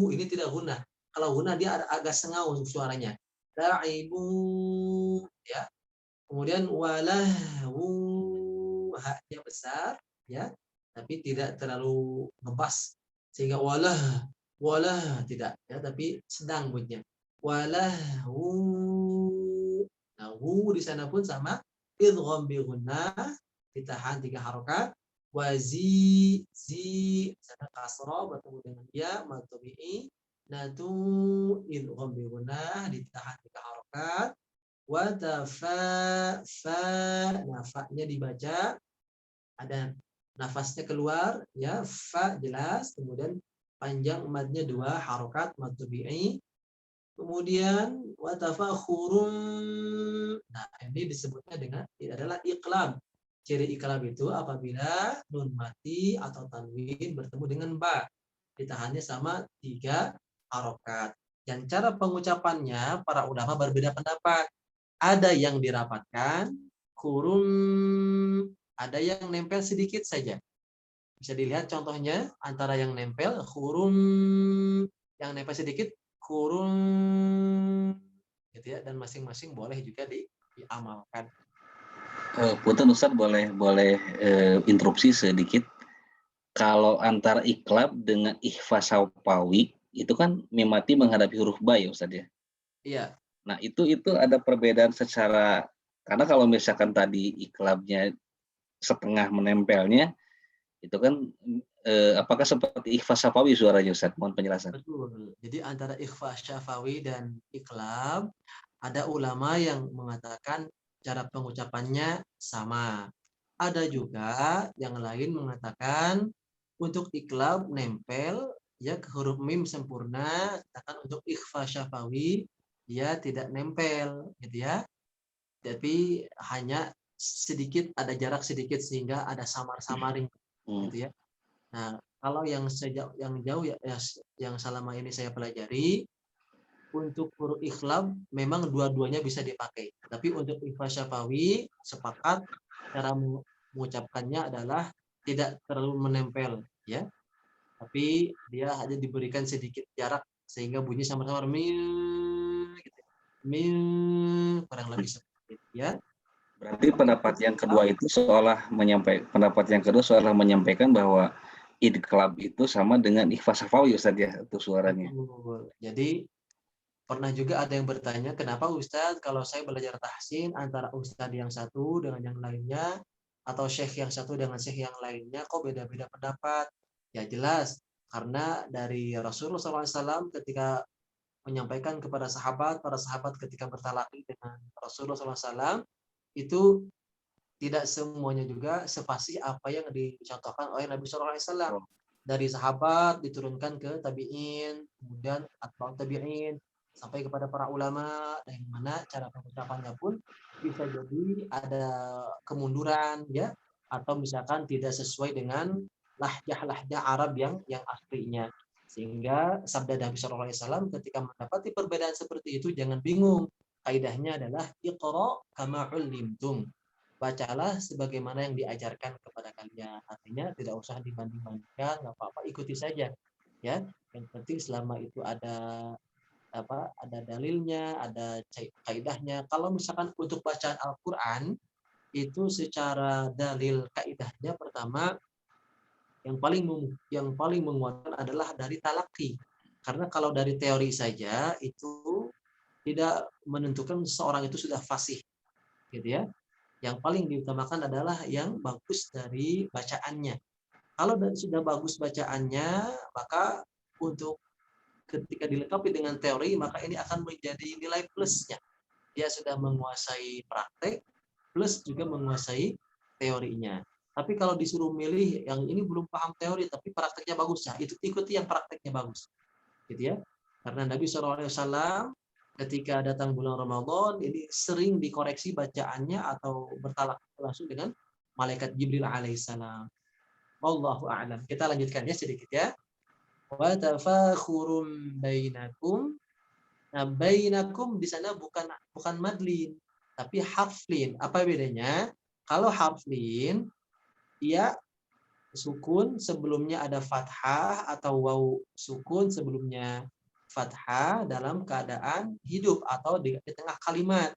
ini tidak gunnah. Kalau gunnah dia ada agak sengau suaranya. La'ibu ya. Kemudian walahu, haknya besar ya, tapi tidak terlalu ngebas sehingga walah tidak ya, tapi sedang bunyinya. Walahu. Nah, wu di sana pun sama idgham bi gunnah ditahan 3 harokat. Wazi sana kasra bertemu dengan ya mad tabi'i. Natu idgham bi gunnah ditahan 3 harokat. Watafa nafaknya dibaca ada nafasnya keluar ya, fa jelas, kemudian panjang madnya 2 harokat mad tabi'i. Kemudian watafakhurun, nah ini disebutnya dengan adalah iqlab. Ciri iqlab itu apabila nun mati atau tanwin bertemu dengan ba, ditahannya sama 3 harokat. Dan cara pengucapannya para ulama berbeda pendapat. Ada yang dirapatkan, kurun, ada yang nempel sedikit saja. Bisa dilihat contohnya antara yang nempel, kurun, yang nempel sedikit, kurun, gitu ya. Dan masing-masing boleh juga diamalkan. Punten Ustaz, boleh interupsi sedikit. Kalau antara iklab dengan ikhfa sapawi itu kan mimati menghadapi huruf ba ya Ustaz ya? Iya. Nah, itu ada perbedaan secara, karena kalau misalkan tadi iklabnya setengah menempelnya, Itu kan apakah seperti ikhfa syafawi suaranya Ustaz? Mohon penjelasan. Betul. Jadi antara ikhfa syafawi dan iqlab, ada ulama yang mengatakan cara pengucapannya sama. Ada juga yang lain mengatakan untuk iqlab nempel ya ke huruf mim sempurna, sedangkan untuk ikhfa syafawi dia tidak nempel gitu ya. Tapi hanya sedikit ada jarak sedikit sehingga ada samar-samaring gitu ya. Nah, kalau yang jauh ya, yang selama ini saya pelajari untuk huruf ikhlab memang dua-duanya bisa dipakai. Tapi untuk ikhfa syafawi sepakat cara mengucapkannya adalah tidak terlalu menempel ya. Tapi dia hanya diberikan sedikit jarak sehingga bunyi sama-sama mil gitu. Mil kurang lebih seperti itu ya. Berarti pendapat yang kedua itu seolah menyampaikan bahwa idqlab itu sama dengan ikhfa syafawi Ustaz ya, itu suaranya. Betul. Jadi pernah juga ada yang bertanya, kenapa Ustadz kalau saya belajar tahsin antara Ustadz yang satu dengan yang lainnya, atau syekh yang satu dengan syekh yang lainnya, kok beda-beda pendapat? Ya jelas, karena dari Rasulullah SAW ketika menyampaikan kepada sahabat, para sahabat ketika bertalaki dengan Rasulullah SAW, itu tidak semuanya juga sepasti apa yang dicontohkan oleh Nabi SAW. Dari sahabat diturunkan ke tabi'in, kemudian atba'ut tabi'in, sampai kepada para ulama, yang mana cara pengucapannya pun bisa jadi ada kemunduran ya, atau misalkan tidak sesuai dengan lahjah-lahjah Arab yang aslinya. Sehingga sabda Nabi SAW ketika mendapati perbedaan seperti itu jangan bingung. Kaidahnya adalah iqra kama 'ullimtum. Bacalah sebagaimana yang diajarkan kepada kalian. Artinya tidak usah dibanding-bandingkan, nggak apa-apa, ikuti saja. Ya, yang penting selama itu ada dalilnya, ada kaidahnya. Kalau misalkan untuk bacaan Al-Qur'an itu secara dalil kaidahnya pertama yang paling menguatkan adalah dari talaki. Karena kalau dari teori saja itu tidak menentukan seorang itu sudah fasih, gitu ya. Yang paling diutamakan adalah yang bagus dari bacaannya. Kalau sudah bagus bacaannya, maka untuk ketika dilengkapi dengan teori, maka ini akan menjadi nilai plusnya. Dia sudah menguasai praktek, plus juga menguasai teorinya. Tapi kalau disuruh milih yang ini belum paham teori, tapi prakteknya bagus, ya itu ikuti yang prakteknya bagus, gitu ya. Karena Nabi SAW ketika datang bulan Ramadan ini sering dikoreksi bacaannya atau bertalak langsung dengan malaikat Jibril alaihissalam. Wallahu a'lam. Kita lanjutkan ya sedikit ya. Wa tafakhurum bainakum. Nah, bainakum di sana bukan madlin, tapi harflin. Apa bedanya? Kalau harflin, ia sukun sebelumnya ada fathah atau waw sukun sebelumnya fathah dalam keadaan hidup atau di tengah kalimat.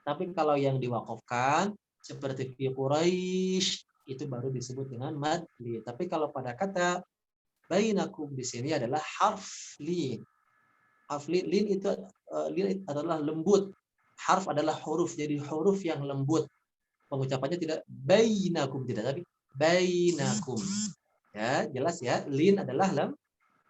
Tapi kalau yang diwakafkan seperti fi Quraisy itu baru disebut dengan madli. Tapi kalau pada kata bainakum di sini adalah harf lin. Harf lin itu lin adalah lembut. Harf adalah huruf, jadi huruf yang lembut. Pengucapannya tidak bainakum tidak, tapi bainakum. Ya, jelas ya. Lin adalah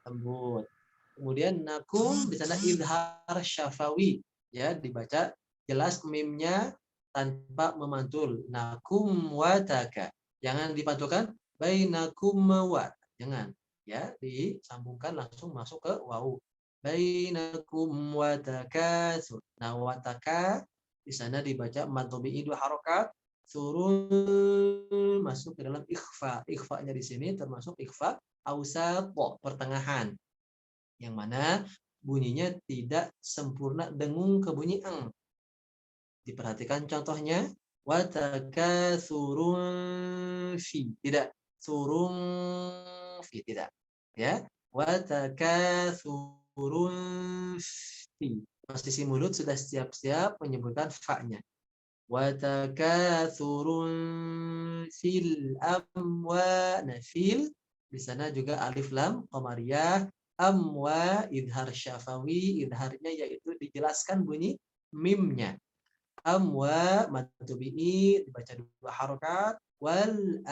lembut. Kemudian nakum di sana idhar syafawi, ya dibaca jelas mimnya tanpa memantul. Nakum wataka. Jangan dipantulkan bainakum wa. Jangan, ya disambungkan langsung masuk ke wawu. Bainakum wataka. Nah, wataka di sana dibaca mad tabi'i 2 harokat, turun masuk ke dalam ikhfa. Ikhfa-nya di sini termasuk ikhfa ausat, pertengahan, yang mana bunyinya tidak sempurna dengung ke bunyi eng. Diperhatikan contohnya, watakasurun fi, tidak surun fi, tidak ya, watakasurun fi. Posisi mulut sudah siap-siap menyebutkan fa-nya. Watakasurun fil amwa, nafil di sana juga alif lam qamariyah. Amwa idhar syafawi, idharnya yaitu dijelaskan bunyi mimnya. Amwa mad tabi'i dibaca 2 harokat. Wal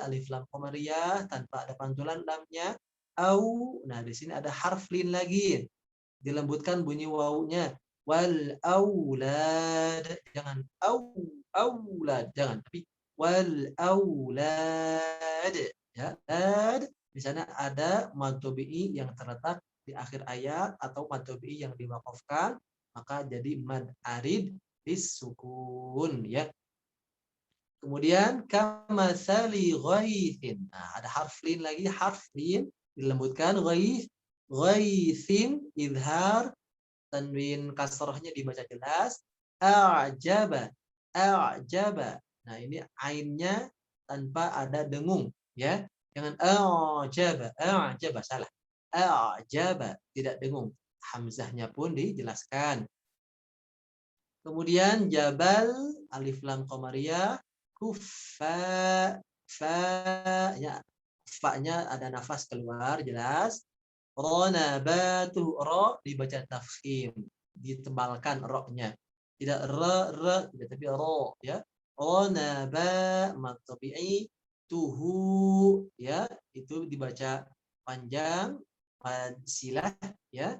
alif lam qamariyah tanpa ada pantulan lamnya. Au, nah di sini ada harf lin lagi, dilembutkan bunyi wawunya. Wal aulad, jangan aulad, jangan, tapi wal aulad, ya. Lad di sana ada mad tabi'i yang terletak di akhir ayat atau mad tabi'i yang diwaqafkan, maka jadi mad arid bisukun, ya. Kemudian kamasali ghaithin. Nah, ada harf lin lagi, harf lin dilembutkan. Ghaithin idhar, tanwin kasrahnya dibaca jelas. A'jaba, a'jaba. Nah, ini ainnya tanpa ada dengung, ya. Jangan a'jaba, salah. A'jaba, tidak dengung. Hamzahnya pun dijelaskan. Kemudian jabal alif lam qamariyah. Kufa, fa, ya, fa-nya ada nafas keluar jelas. Ronabatu, ro dibaca tafkhim, ditebalkan ro-nya. Tidak re, tidak, tapi ro, ya. Ronaba mad tabi'i, tuhu, ya, itu dibaca panjang, mad silah, ya.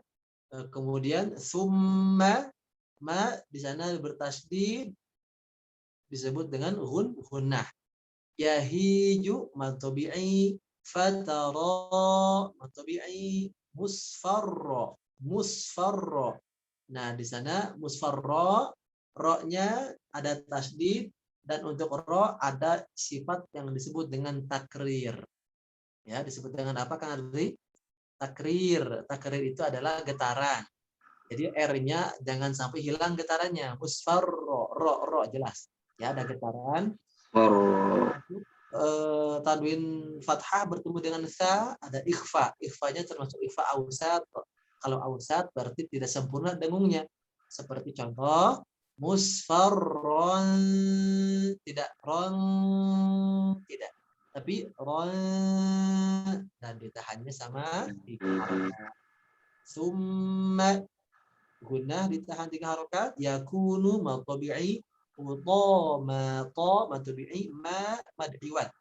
Kemudian summa, ma di sana bertasydid disebut dengan gunnah. Yahiju mad tabi'i, fatara mad tabi'i, musfarra. Nah, di sana musfarra, ro-nya ada tasydid, dan untuk ro ada sifat yang disebut dengan takrir. Ya, disebut dengan apa, Kang Adri? Takrir. Takrir itu adalah getaran. Jadi R-nya jangan sampai hilang getarannya. Musfarra, ro jelas. Ya, ada getaran. Tanwin fathah bertemu dengan sa, ada ikhfa. Ikhfanya termasuk ikhfa ausat. Kalau ausat berarti tidak sempurna dengungnya. Seperti contoh musfarron, tidak ron, tidak, tapi ron, dan ditahannya sama 3 harokat. Summa, gunnah ditahan 3 harokat. Yakunu mad tabi'i, mad tabi'i, mad iwad.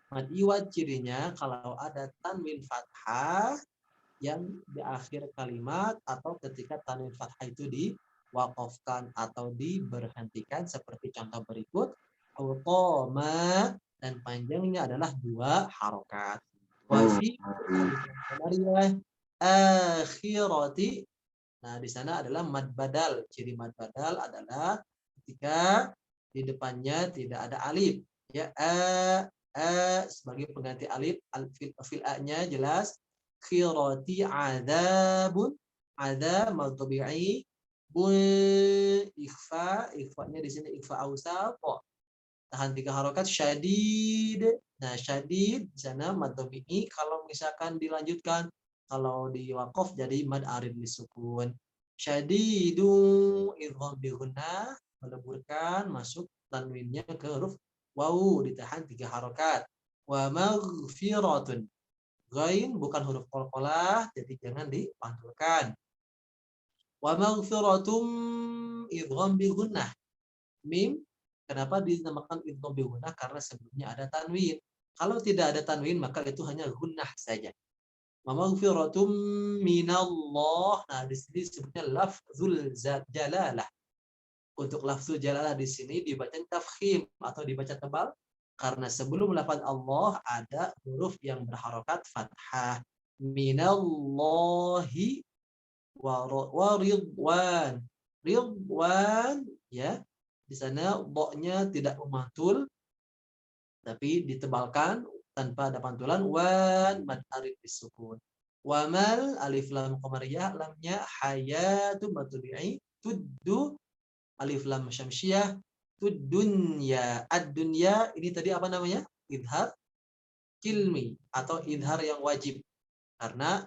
Mad iwad cirinya kalau ada tanwin fathah yang di akhir kalimat atau ketika tanwin fathah itu diwaqafkan atau diberhentikan, seperti contoh berikut. Utama, dan panjangnya adalah 2 harokat. Wa fi akhirati. Nah, di sana adalah mad badal. Ciri mad badal adalah ketika di depannya tidak ada alif, ya. Sebagai pengganti alif, fil a-nya jelas. Khirati adzabun, adzab mad tabi'i, ikhfa-nya di sini ikhfa ausat, tahan 3 harokat. Syadid, nah syadid di sana mad tabi'i, kalau misalkan dilanjutkan, kalau di waqaf jadi mad arid lisukun. Syadidu idgham bi gunnah, meleburkan masuk tanwinnya ke huruf wawu, ditahan 3 harokat. Wa maghfiratun, ghain bukan huruf qalqalah, jadi jangan dipantulkan. Wa maghfiratum idgham bi gunnah. Mim, kenapa dinamakan idgham bi gunnah? Karena sebelumnya ada tanwin. Kalau tidak ada tanwin maka itu hanya gunnah saja. Wa maghfiratum minallah. Nah, di sini disebutnya lafzul jalalah. Untuk lafzul jalalah di sini dibaca tafkhim atau dibaca tebal karena sebelum lafaz Allah ada huruf yang berharokat fathah. Minallahi wa ridwan. Ridwan, ya. Di sana bo-nya tidak memantul tapi ditebalkan tanpa ada pantulan. Wan mad arid bisukun. Wamal alif lam qamariyah, lamnya hayatu mad tabi'i, tuddu alif lam syamsiyah, dunya. Ad-dunya ini tadi apa namanya? Idhar kilmi atau idhar yang wajib karena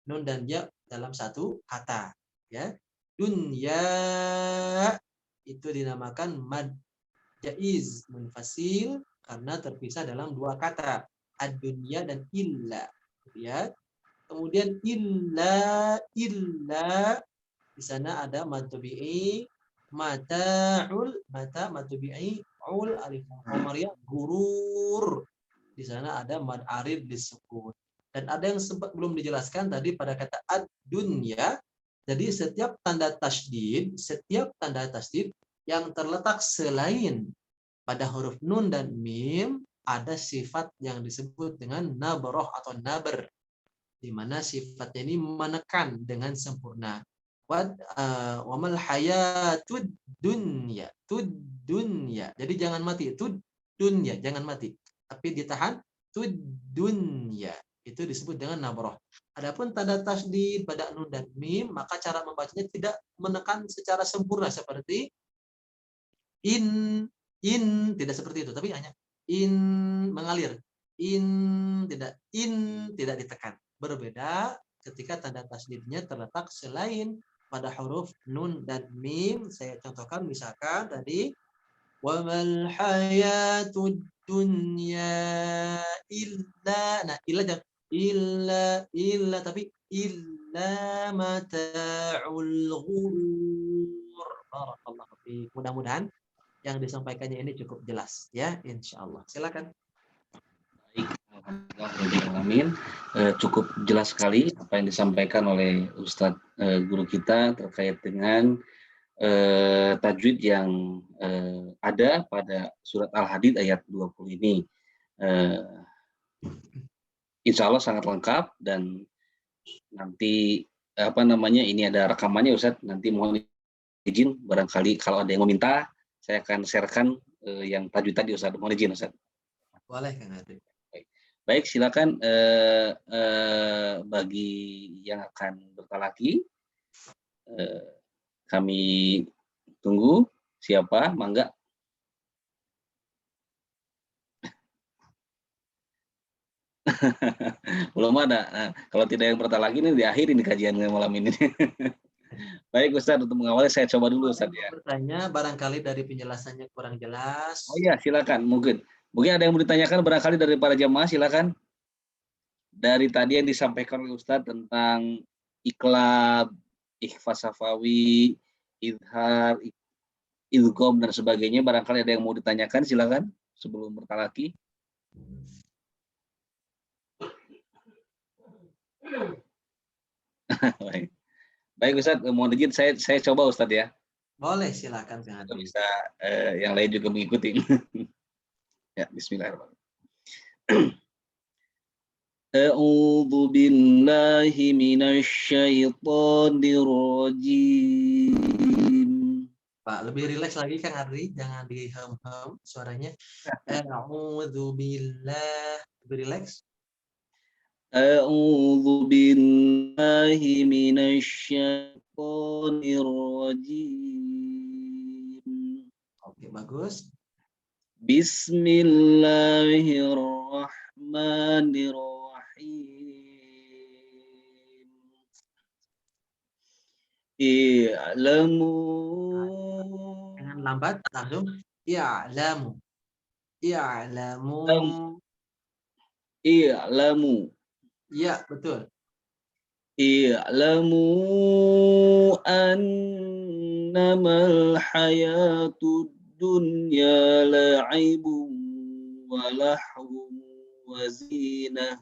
nun dan ya dalam satu kata, ya. Dunya itu dinamakan mad jaiz munfasil karena terpisah dalam 2 kata, ad-dunya dan illa, ya. Kemudian illa di sana ada mad tabi'i mata'ul, mata matubi'i, ul alif qamariyah, gurur. Di sana ada mad arid disebut. Dan ada yang sempat belum dijelaskan tadi pada kata ad-dunya. Jadi setiap tanda tasydid yang terletak selain pada huruf nun dan mim ada sifat yang disebut dengan nabroh atau naber, di mana sifatnya ini menekan dengan sempurna. Wamal hayatud dunya, tud dunya. Jadi jangan mati, tud dunya, jangan mati. Tapi ditahan, tud dunya. Itu disebut dengan nabroh. Adapun tanda tasydid pada nun dan mim, maka cara membacanya tidak menekan secara sempurna seperti in, tidak seperti itu, tapi hanya in mengalir. In tidak ditekan. Berbeda ketika tanda tasydidnya terletak selain pada huruf nun dan mim. Saya contohkan misalkan tadi wamal hayatud dunya illa, nah illa tapi illa mata'ul ghurur. Barakallahu fiik. Mudah-mudahan yang disampaikannya ini cukup jelas ya, insyaallah. Silakan. Baik, alhamdulillah. Cukup jelas sekali apa yang disampaikan oleh Ustadz guru kita terkait dengan tajwid yang ada pada surat Al-Hadid ayat 20 ini. Insya Allah sangat lengkap, dan nanti ini ada rekamannya Ustadz. Nanti mohon izin barangkali kalau ada yang meminta, saya akan sharekan yang tajwid tadi Ustadz. Mohon izin Ustadz. Boleh Kang Adri. Baik, silakan bagi yang akan bertalaki, kami tunggu. Siapa? Mangga. Belum ada. Nah, kalau tidak yang bertalaki ini diakhiri nih kajian malam ini. Baik Ustadz, untuk mengawali saya coba dulu Ustadz ya. Bertanya barangkali dari penjelasannya kurang jelas. Oh iya, silakan. Mungkin ada yang mau ditanyakan barangkali dari para jamaah, silakan. Dari tadi yang disampaikan oleh Ustadz tentang iklab, ikhfa safawi, idhar, idgham dan sebagainya, barangkali ada yang mau ditanyakan, silakan sebelum bertalaki. Baik Ustadz, mohon izin saya coba Ustadz ya. Boleh, silakan Kang Adri. Bisa yang lain juga mengikuti. Ya, bismillahirrahmanirrahim. A'udzu billahi minasy syaithanir rajim. Pak, lebih rileks lagi Kang Adri, jangan dihem-hem suaranya. A'udzu billah, lebih rileks. A'udzu billahi minasy syaithanir rajim. Oke, bagus. Bismillahirrahmanirrahim. I'lamu. Jangan lambat, langsung. I'lamu. I'lamu. I'lamu. Iya, betul. I'lamu annamal hayatud dunya la'ibun wa lahwun wa zinah.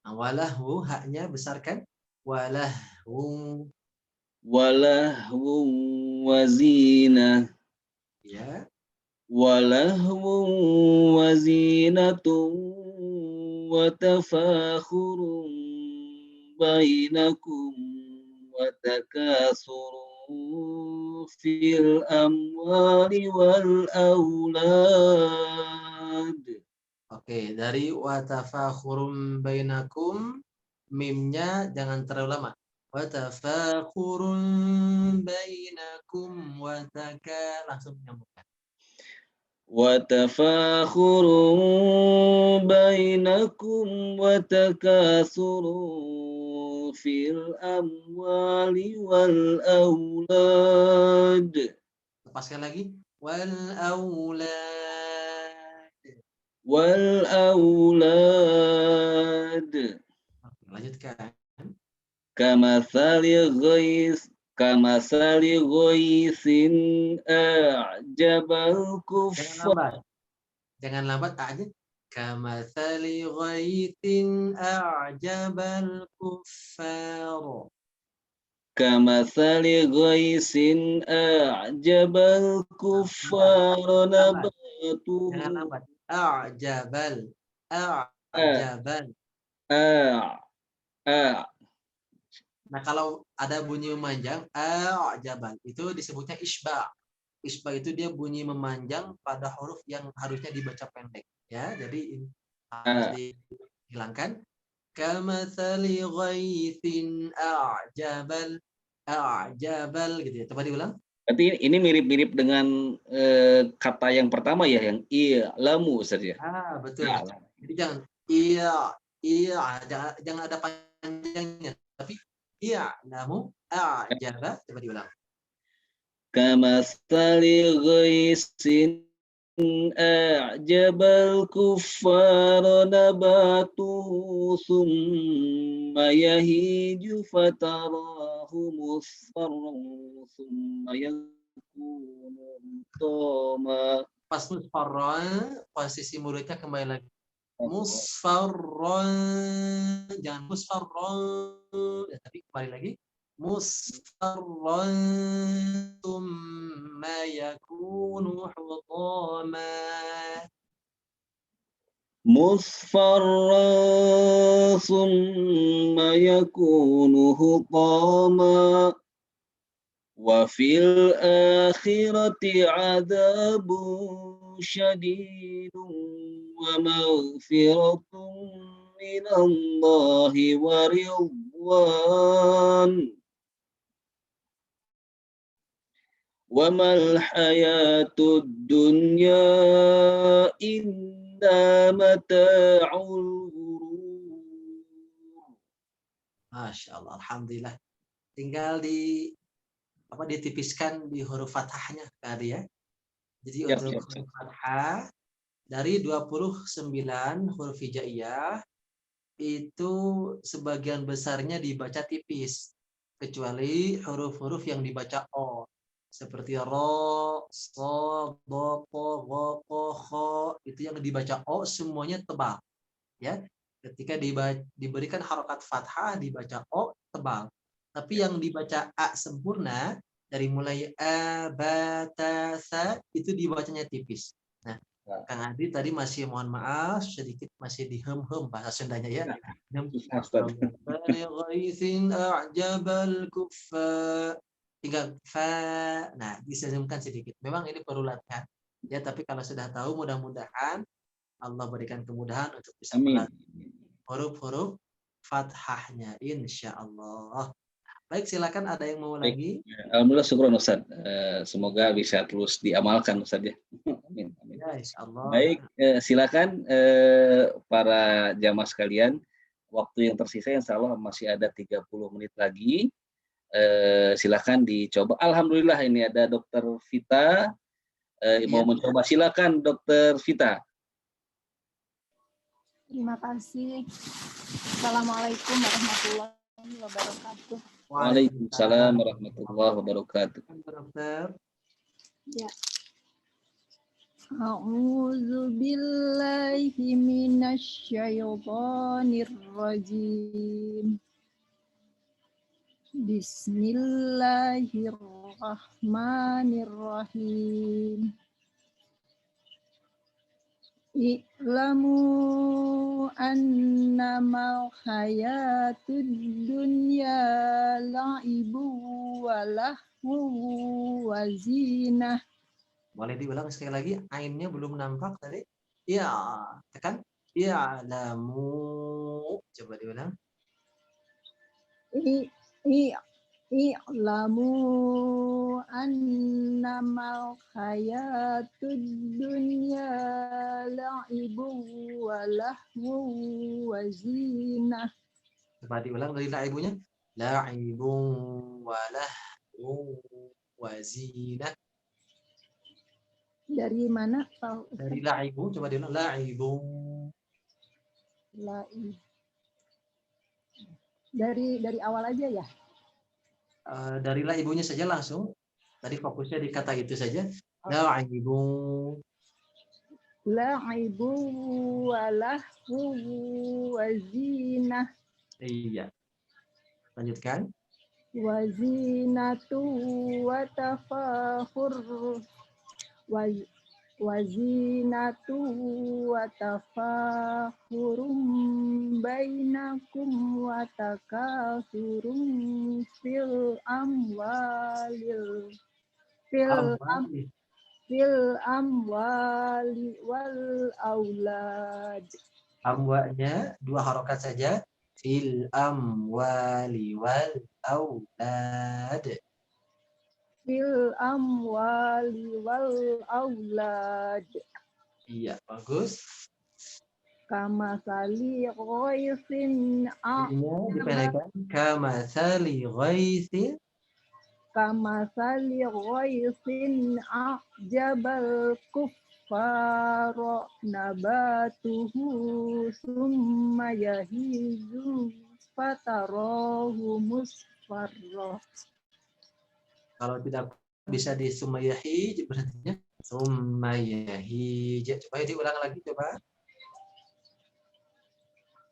Walahu, haknya besarkan. Walahu. Walahwun wa zinah. Ya. Walahwun wa zinatun wa tafakhurun bainakum wa takasurun fil amwali wal aulad. Oke, dari wa tafakhurum bainakum, mimnya jangan terlalu lama. Wa tafakhurum bainakum wa langsung nyambungkan. Wa tafakhurun bainakum wa takasurun fil amwali wal aulad. Lepaskan lagi. Wal aulad. Wal aulad. Oke, lanjutkan. Kamathali ghais Kamathali ghaithin a'jabal Jangan kuffar. lambat. Jangan lambat aja. Kamathali ghaitin a'jabal kuffar. Kamathali ghaisin a'jabal kuffar Lambat. Jangan nabatuhu. lambat. A'jabal. A A'jabal. a a Nah, kalau ada bunyi memanjang, a'jabal, itu disebutnya isba. Isba itu dia bunyi memanjang pada huruf yang harusnya dibaca pendek. Ya, jadi ini harus a. dihilangkan. Kamathali ghaithin a'jabal gitu ya. Coba diulang. Berarti ini mirip-mirip dengan kata yang pertama ya, yang i'lamu Ustaz ya. Betul. I'lam. Jadi jangan iya jangan ada panjangnya, tapi i'lamu a'jaba. Coba diulang. Kamathali ghaisin a'jabal kuffara nabatuhu thumma yahiju fatarahu musfarran thumma yakunu hutama. Pas musfarron, posisi mulutnya kembali lagi. Musfarron, jangan musfarron, ya, tapi kembali lagi. Musfarron, thumma yakunu hutama. مصفرا ثم يكون هطاما وفي الآخرة عذاب شديد ومغفرة من الله ورضوان وما الحياة الدنيا إلا متاع الغرور. Masya Allah, alhamdulillah. Tinggal ditipiskan di huruf fathahnya tadi ya. Jadi Siap, untuk siap, siap. huruf fathah dari 29 huruf hijaiyah itu sebagian besarnya dibaca tipis, kecuali huruf-huruf yang dibaca o, seperti ro, so, do, po, go, po, ho, itu yang dibaca o semuanya tebal, ya. Ketika diberikan harokat fathah dibaca o tebal, tapi yang dibaca a sempurna dari mulai a, ba, ta, sa itu dibacanya tipis. Nah, Kang Adi tadi masih mohon maaf sedikit masih dihem-hem bahasa Sundanya ya. Susah, Ustaz. Tinggal fa. Nah, disenyumkan sedikit. Memang ini perlu latihan. Ya, tapi kalau sudah tahu mudah-mudahan Allah berikan kemudahan untuk bisa Amin. melatih huruf-huruf fathahnya insya Allah. Baik, silakan ada yang mau Baik. lagi? Alhamdulillah syukur Ustaz. Semoga bisa terus diamalkan Ustaz ya. Amin. Amin. Ya, insya Allah. Baik, silakan para jamaah sekalian. Waktu yang tersisa insya Allah masih ada 30 menit lagi. Silakan dicoba. Alhamdulillah ini ada Dokter Vita mau mencoba. Silakan Dokter Vita. Terima kasih. Assalamualaikum warahmatullahi wabarakatuh. Waalaikumsalam warahmatullahi wabarakatuh. Dokter. Ya. A'udzu billahi minasyaitonir rajim. Bismillahirrahmanirrahim. I'lamu annamal hayatud dunya la'ibu wa lahu wa zinah. Boleh diulang sekali lagi, ainnya belum nampak tadi. Ya, tekan. I'lamu. Coba diulang. I'lamu annamal hayatud dunya la'ibu wa lahu wa zinah. Coba diulang dari la'ibunya. La'ibu wa lahu wa zinah. Dari mana? Dari la'ibu, coba diulang. La'ibu. La'ib. Dari awal aja ya? Dari la ibunya saja langsung. Tadi fokusnya di kata itu saja. La'ibu. La'ibu wa lahu wa zinah. Iya. Lanjutkan. Wa zinatu wa tafakhur. Wa zinatu wa tafakhurum bainakum wa takathurum fil amwalil wal aulad. Amwanya 2 harokat saja. Fil amwali wal aulad. Fil amwali wal aulad. Iya, bagus. Kama sali ghaisin Ini dipendekkan. Kamathali ghaisin. kama sali ghaisin a'jabal kuffara nabatuhu summa yahizu fatarahu musfarra. Kalau tidak bisa di sumayahij berarti sumayahij. Coba diulang lagi coba.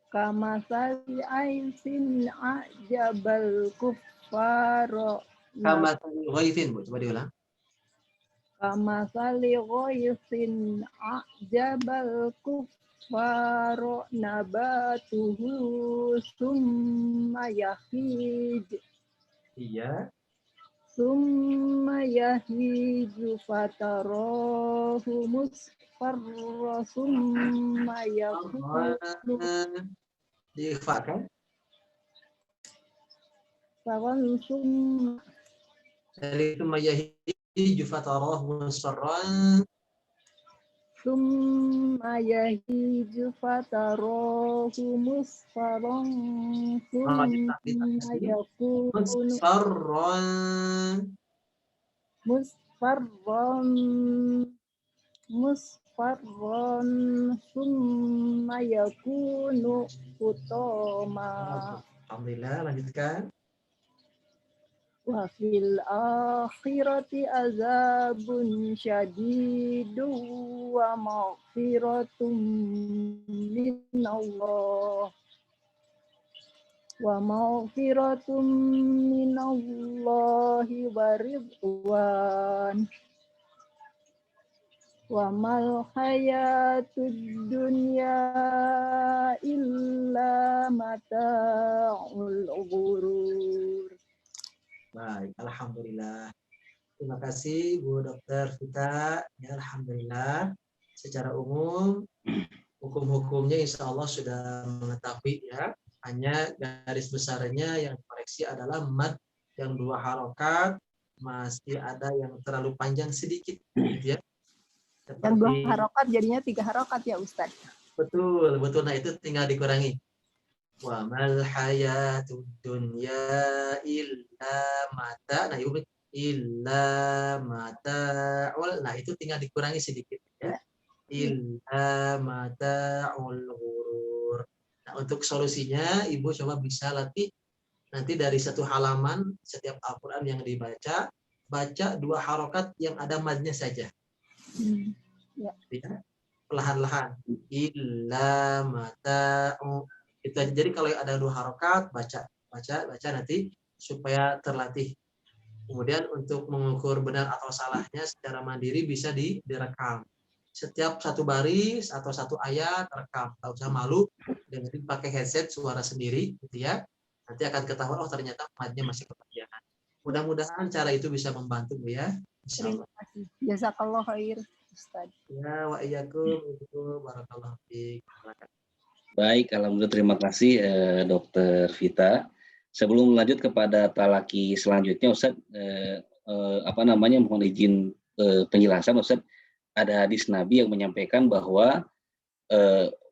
Kama sali aisin a'jabal kuffara Kamathali ghaisin, Bu. Coba diulang. kama sali ghaisin a'jabal kuffara nabatuhu summa yahij Iya. summa yahiju fatarahu musfarra summa yakunu Diikhfakan. sawan summa Dari sumayahij fatarahu musfarran. summa yahiju fatarahu musfarran summa yakunu Musfarran. musfarran summa yakunu hutama. Alhamdulillah, lanjutkan. Wa fil akhirati azabun syadidu wa maghfiratun minallah wa maghfiratun minallahi wa ridwan wa mal hayatud dunya illa mata'ul ghurur. Baik, alhamdulillah. Terima kasih Bu Dokter Vita. Ya, alhamdulillah. Secara umum hukum-hukumnya insya Allah sudah mengetahui ya. Hanya garis besarnya yang koreksi adalah mad yang 2 harokat, masih ada yang terlalu panjang sedikit, gitu ya. Yang 2 harokat jadinya 3 harokat ya Ustaz. Betul, betul. Nah itu tinggal dikurangi. Wa mal hayatud dunya illa mata. Nah ibu illa mata'ul. Nah itu tinggal dikurangi sedikit ya. Illa mata'ul ghurur. Nah untuk solusinya ibu coba bisa latih nanti dari 1 halaman setiap Al-Quran yang dibaca, baca 2 harokat yang ada madnya saja. Ya. Perlahan-lahan. Illa mata'u. Itu aja. Jadi kalau ada 2 harokat, baca nanti supaya terlatih. Kemudian untuk mengukur benar atau salahnya secara mandiri bisa direkam. Setiap 1 baris atau 1 ayat rekam. Tak usah malu dengan pakai headset suara sendiri, gitu ya. Nanti akan ketahuan oh ternyata madnya masih kepanjangan. Mudah-mudahan cara itu bisa membantu Bu ya. Terima kasih. Jazakallah khair Ustaz. Ya, wa iyyakum barakallahu fiik. Baik, alhamdulillah terima kasih Dokter Vita. Sebelum lanjut kepada talaki selanjutnya, Ustaz, mohon izin penjelasan, Ustaz. Ada hadis Nabi yang menyampaikan bahwa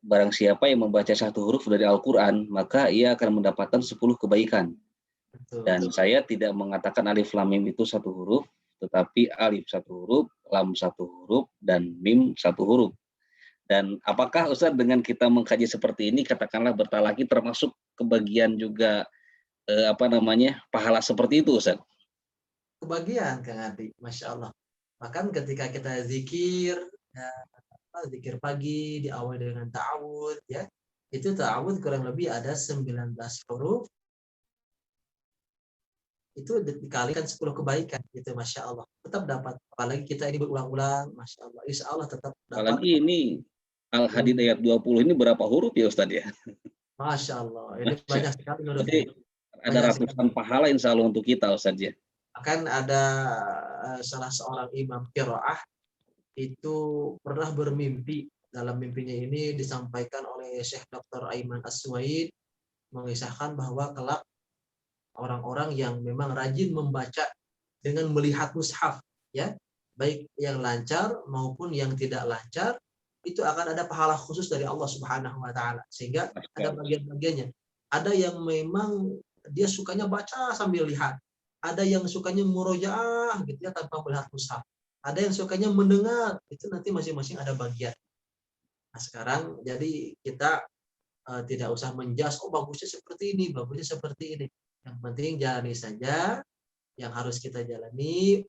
barang siapa yang membaca 1 huruf dari Al-Quran, maka ia akan mendapatkan 10 kebaikan. Betul. Dan saya tidak mengatakan alif lam mim itu 1 huruf, tetapi alif 1 huruf, lam 1 huruf, dan mim 1 huruf. Dan apakah Ustaz dengan kita mengkaji seperti ini, katakanlah bertalaki termasuk kebagian juga pahala seperti itu, Ustaz? Kebagian Kang Adi, Masya Allah. Bahkan ketika kita zikir, ya, zikir pagi diawali dengan ta'awud, ya, itu ta'awud kurang lebih ada 19 huruf, itu dikalikan 10 kebaikan, gitu, Masya Allah. Tetap dapat, apalagi kita ini berulang-ulang, Masya Allah, Insya Allah tetap dapat. Apalagi ini Al-Hadid ayat 20 ini berapa huruf ya Ustaz ya? Masya Allah, ini banyak sekali menurut Jadi ada ratusan pahala insya Allah untuk kita Ustaz ya. Akan ada salah seorang imam qiraah itu pernah bermimpi. Dalam mimpinya ini disampaikan oleh Syekh Dr. Aiman As-Suwaid, mengisahkan bahwa kelak orang-orang yang memang rajin membaca dengan melihat mushaf, ya, baik yang lancar maupun yang tidak lancar, itu akan ada pahala khusus dari Allah Subhanahu wa taala. Sehingga ada bagian-bagiannya. Ada yang memang dia sukanya baca sambil lihat. Ada yang sukanya murojaah gitu ya tanpa melihat mushaf. Ada yang sukanya mendengar, itu nanti masing-masing ada bagian. Nah, sekarang jadi kita tidak usah menjas, oh bagusnya seperti ini, bagusnya seperti ini. Yang penting jalani saja yang harus kita jalani.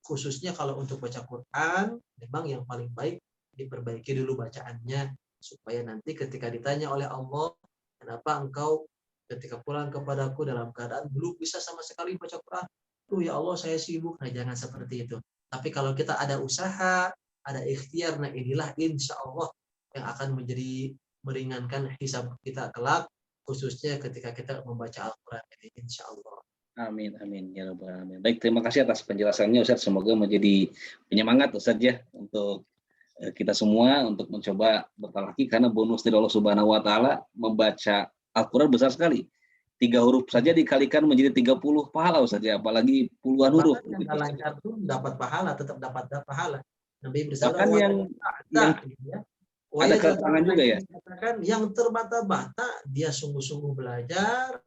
Khususnya kalau untuk baca Quran, memang yang paling baik diperbaiki dulu bacaannya, supaya nanti ketika ditanya oleh Allah, kenapa engkau ketika pulang kepadaku dalam keadaan belum bisa sama sekali baca Quran? Tuh ya Allah saya sibuk. Nah jangan seperti itu. Tapi kalau kita ada usaha, ada ikhtiar, nah inilah insya Allah yang akan menjadi meringankan hisab kita kelak, khususnya ketika kita membaca Al-Quran ini insya Allah. Amin, amin, ya Rabbal alamin. Baik, terima kasih atas penjelasannya Ustaz. Semoga menjadi penyemangat Ustaz ya untuk kita semua untuk mencoba bertalaki, karena bonus dari Allah Subhanahu wa taala membaca Al-Quran besar sekali. 3 huruf saja dikalikan menjadi 30 pahala Ustaz ya, apalagi puluhan huruf. Bahkan yang lancar pun dapat pahala, tetap dapat pahala. Nabi bersabda Bahkan yang ada keterangan juga ya. Yang terbata-bata dia sungguh-sungguh belajar,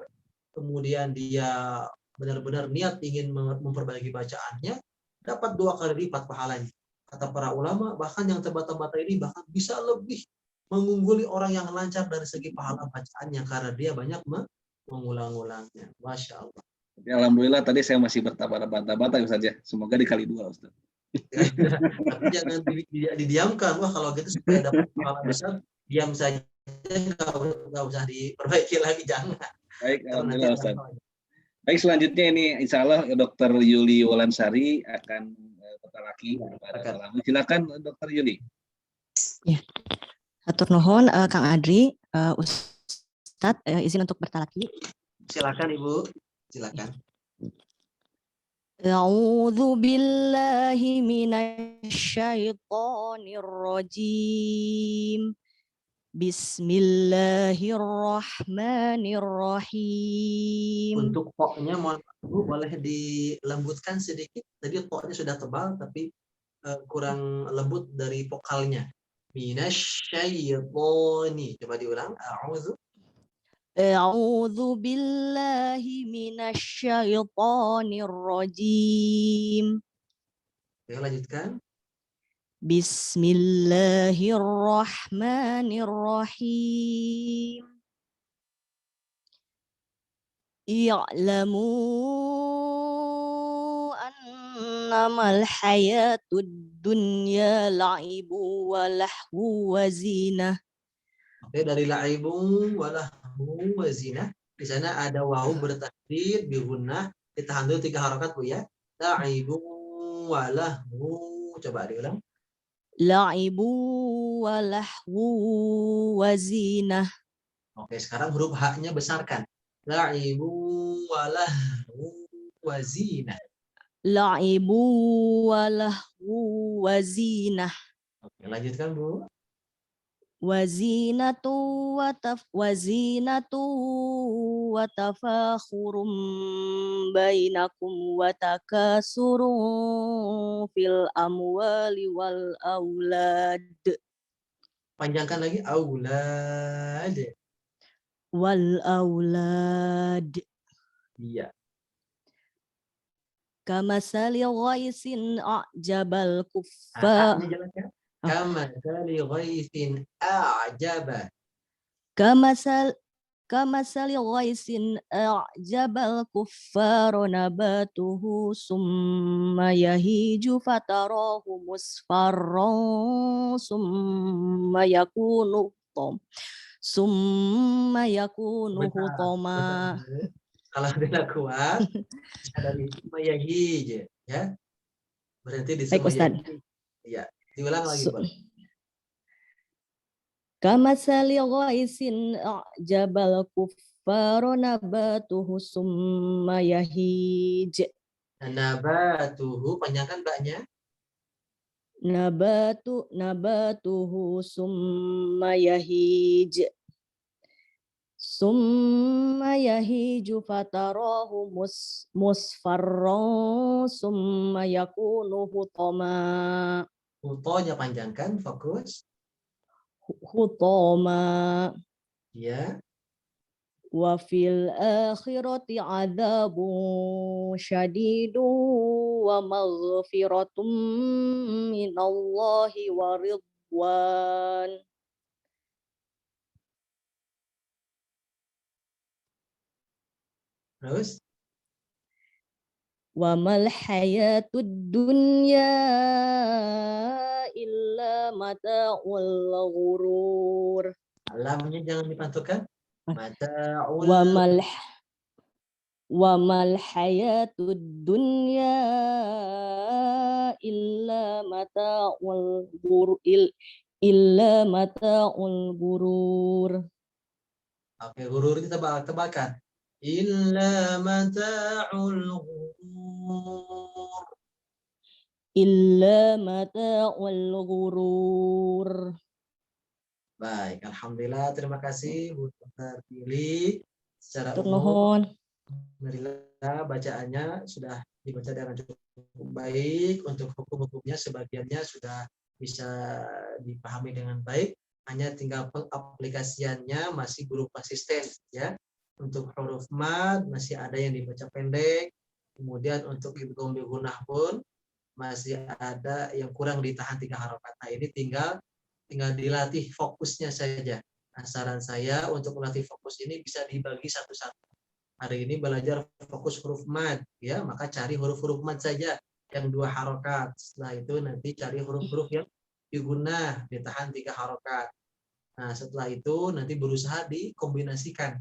kemudian dia benar-benar niat ingin memperbaiki bacaannya, dapat 2 kali lipat pahalanya. Kata para ulama, bahkan yang terbata-bata ini bahkan bisa lebih mengungguli orang yang lancar dari segi pahala bacaannya, karena dia banyak mengulang-ulangnya. Masya Allah. Alhamdulillah tadi saya masih bertambah-tambah saja. Semoga dikali 2 Ustaz. Tapi jangan didiamkan. Wah kalau gitu supaya dapat pahala besar, diam saja, nggak usah diperbaiki lagi, jangan. Baik, alhamdulillah Ustaz. Baik, selanjutnya ini insya Allah Dr. Yuli Wolansari akan bertalaki. Silakan Dr. Yuli. Ya, hatur nuhun Kang Adri, Ustadz izin untuk bertalaki. Silakan Ibu, silakan. A'udzu billahi minasyaitonir rajim. Bismillahirrahmanirrahim. Untuk poknya mohon Bu boleh dilembutkan sedikit. Tadi poknya sudah tebal tapi kurang lembut dari vokalnya. Minasyaitoni. Coba diulang. A'udzu billahi minasyaitonir rajim. Oke, lanjutkan. Bismillahirrahmanirrahim. I'lamu annamal hayatud dunya la'ibu wa lahu wa zinah. Oke, dari la'ibu wa lahu wa zinah. Di sana ada wawu bertasydid bi gunnah, ditahan dulu 3 harakat Bu ya. La'ibu wa lahu. Coba diulang. La'ibu wa lahu wa zinah. Oke, sekarang huruf H-nya besarkan. La'ibu wa lahu wa zinah. La'ibu wa lahu wa zinah. Oke, lanjutkan Bu. Wazinatu wa tafakhurum bainakum wa takasurun fil amwali wal aulad. Panjangkan lagi, aulad. Wal aulad. Iya. Kamasali ghaisin a'jabal kuffar. Kamasali ghaisin a'jaba. Kamasali ghaisin a'jabal kuffara nabatuhu summa yahiju fatarahu musfarran summa yakunu hutama. Kalau tidak kuat bisa dari summayahij ya. Berarti di Baik, Ustaz. Ya, diulang lagi boleh. Kamasali ghaisin a'jabal kuffara nabatuhu summa yahij. Nabatuhu panjangkan mbaknya. Nabatuhu summa yahij. Summa yahiju fatarahu musfarran summa yakunu hutama. Hutonya panjangkan, fokus. Hutama. Ya. Wa fil akhirati adzabun syadidun wa maghfiratum minallahi wa ridwan. Terus? Wa mal hayatud dunya illa mata'ul ghurur. Lamnya jangan dipantulkan. Mata'ul. Wa mal hayatud dunya illa mata'ul ghurur. Illa mata'ul ghurur. Oke, gurur kita tebalkan. Illa mata'ul ghurur. Illa mata'ul ghurur. Baik, alhamdulillah, terima kasih Bu terpilih secara umum. Alhamdulillah bacaannya sudah dibaca dengan cukup baik. Untuk hukum-hukumnya sebagiannya sudah bisa dipahami dengan baik. Hanya tinggal pengaplikasiannya masih belum konsisten ya. Untuk huruf mad masih ada yang dibaca pendek. Kemudian untuk idgham bi gunnah pun masih ada yang kurang ditahan 3 harokat. Nah, ini tinggal dilatih fokusnya saja. Nah, saran saya untuk melatih fokus ini bisa dibagi satu-satu. Hari ini belajar fokus huruf mad, ya, maka cari huruf-huruf mad saja yang 2 harokat. Setelah itu nanti cari huruf-huruf yang digunakan ditahan 3 harokat. Nah, setelah itu nanti berusaha dikombinasikan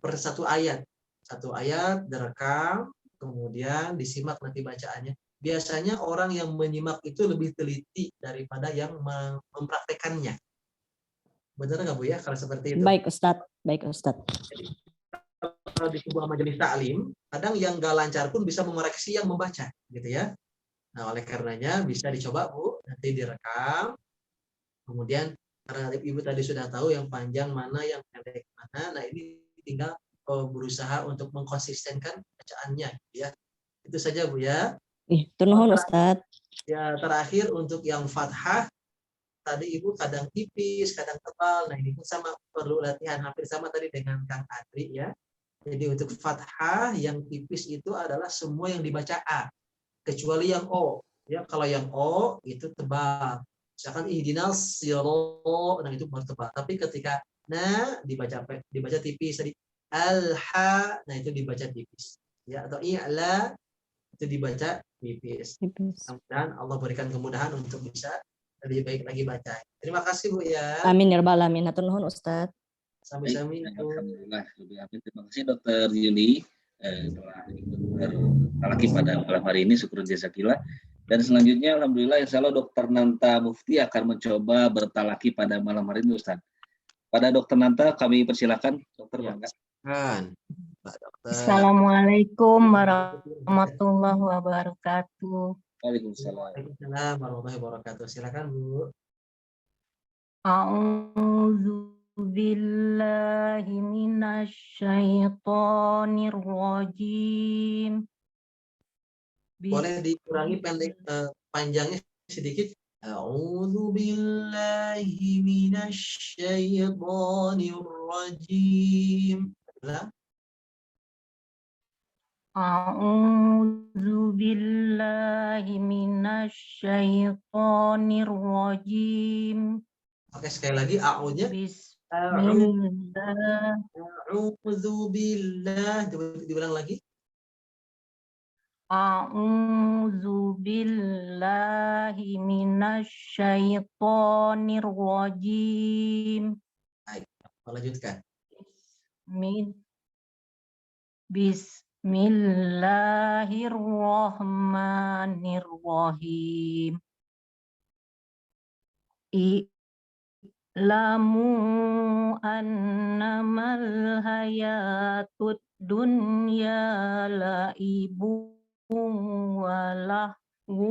per satu ayat direkam, kemudian disimak nanti bacaannya. Biasanya orang yang menyimak itu lebih teliti daripada yang mempraktekannya. Benar nggak Bu ya kalau seperti itu? Baik Ustadz. Jadi, kalau di sebuah majelis taklim, kadang yang nggak lancar pun bisa mengoreksi yang membaca, gitu ya. Nah, oleh karenanya bisa dicoba Bu, nanti direkam. Kemudian karena Ibu tadi sudah tahu yang panjang mana, yang pendek mana. Nah, ini tinggal berusaha untuk mengkonsistenkan bacaannya, gitu ya. Itu saja Bu ya. Nuhun Ustadz. Ya, terakhir untuk yang fathah tadi Ibu kadang tipis, kadang tebal. Nah, ini pun sama, perlu latihan hampir sama tadi dengan Kang Adri ya. Jadi untuk fathah yang tipis itu adalah semua yang dibaca A, kecuali yang O. Ya, kalau yang O itu tebal. Misalkan ihdinas sirot, nah itu baru tebal. Tapi ketika dibaca tipis tadi, al-ha, nah itu dibaca tipis. Ya, atau i'la itu dibaca tipis. Mudah-mudahan Allah berikan kemudahan untuk bisa lebih baik lagi baca. Terima kasih Bu ya. Amin ya rabbal alamin. Hatur nuhun Ustadz. Sami-sami. Alhamdulillah. Terima kasih Dokter Yuli telah ikut bertalaki pada malam hari ini. Syukur jazakillah. Dan selanjutnya Alhamdulillah insya Allah Dokter Nanta Mufti akan mencoba bertalaki pada malam hari ini Ustaz. Pada Dokter Nanta kami persilakan. Dokter bangga. Assalamualaikum warahmatullahi wabarakatuh. Waalaikumsalam warahmatullahi wabarakatuh. Silakan Bu. A'udzu billahi minasyaitonir rajim. Boleh dikurangi panjangnya sedikit. A'udzu billahi minasyaitonir rajim. A'udzu billahi minasyaitonir rajim. Oke, sekali lagi a'udzunya A'udzu billah. Coba diulang lagi. A'udzu billahi minasyaitonir rajim. Baik, lanjutkan. Bismillahirrahmanirrahim. I'lamu annamal hayatud dunya la'ibun walahu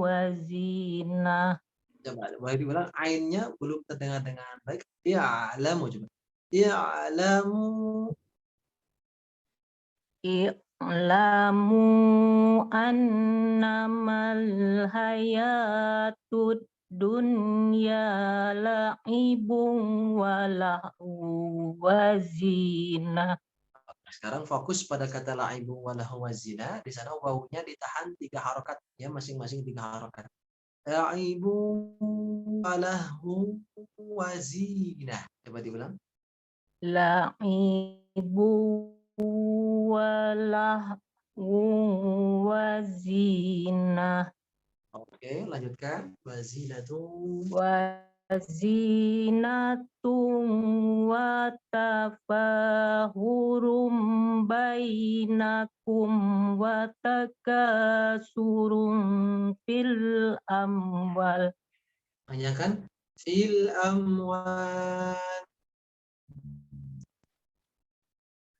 wazinah. Coba boleh diulang, ainnya belum terdengar dengan baik. Ya'lamu coba. Ya'lamu. I'lamu annamal hayatud dunya la'ibun walahu wazinah. Sekarang fokus pada kata la'ibu walahu wazina. Di sana wawunya ditahan 3 harokat ya, masing-masing 3 harokat. La'ibu walahu wazina. Coba diulang. La'ibu walahu wazinah. Oke, lanjutkan. Wazinatu. Wazinatun wa tafahurum bainakum wa takasurun fil amwal. Tanyakan fil amwal.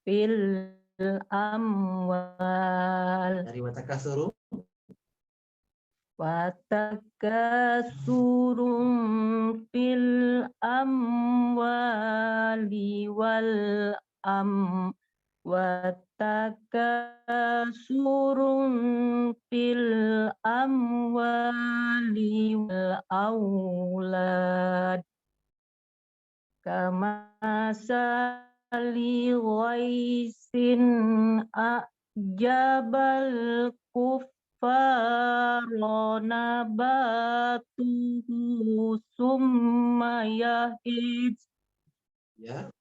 Fil amwal. Dari watakasuru. Watakasurun fil amwali wal watakasurun fil amwali wal aulad kama sali ghaisin ajabal farona batuhu summa yahid Ya.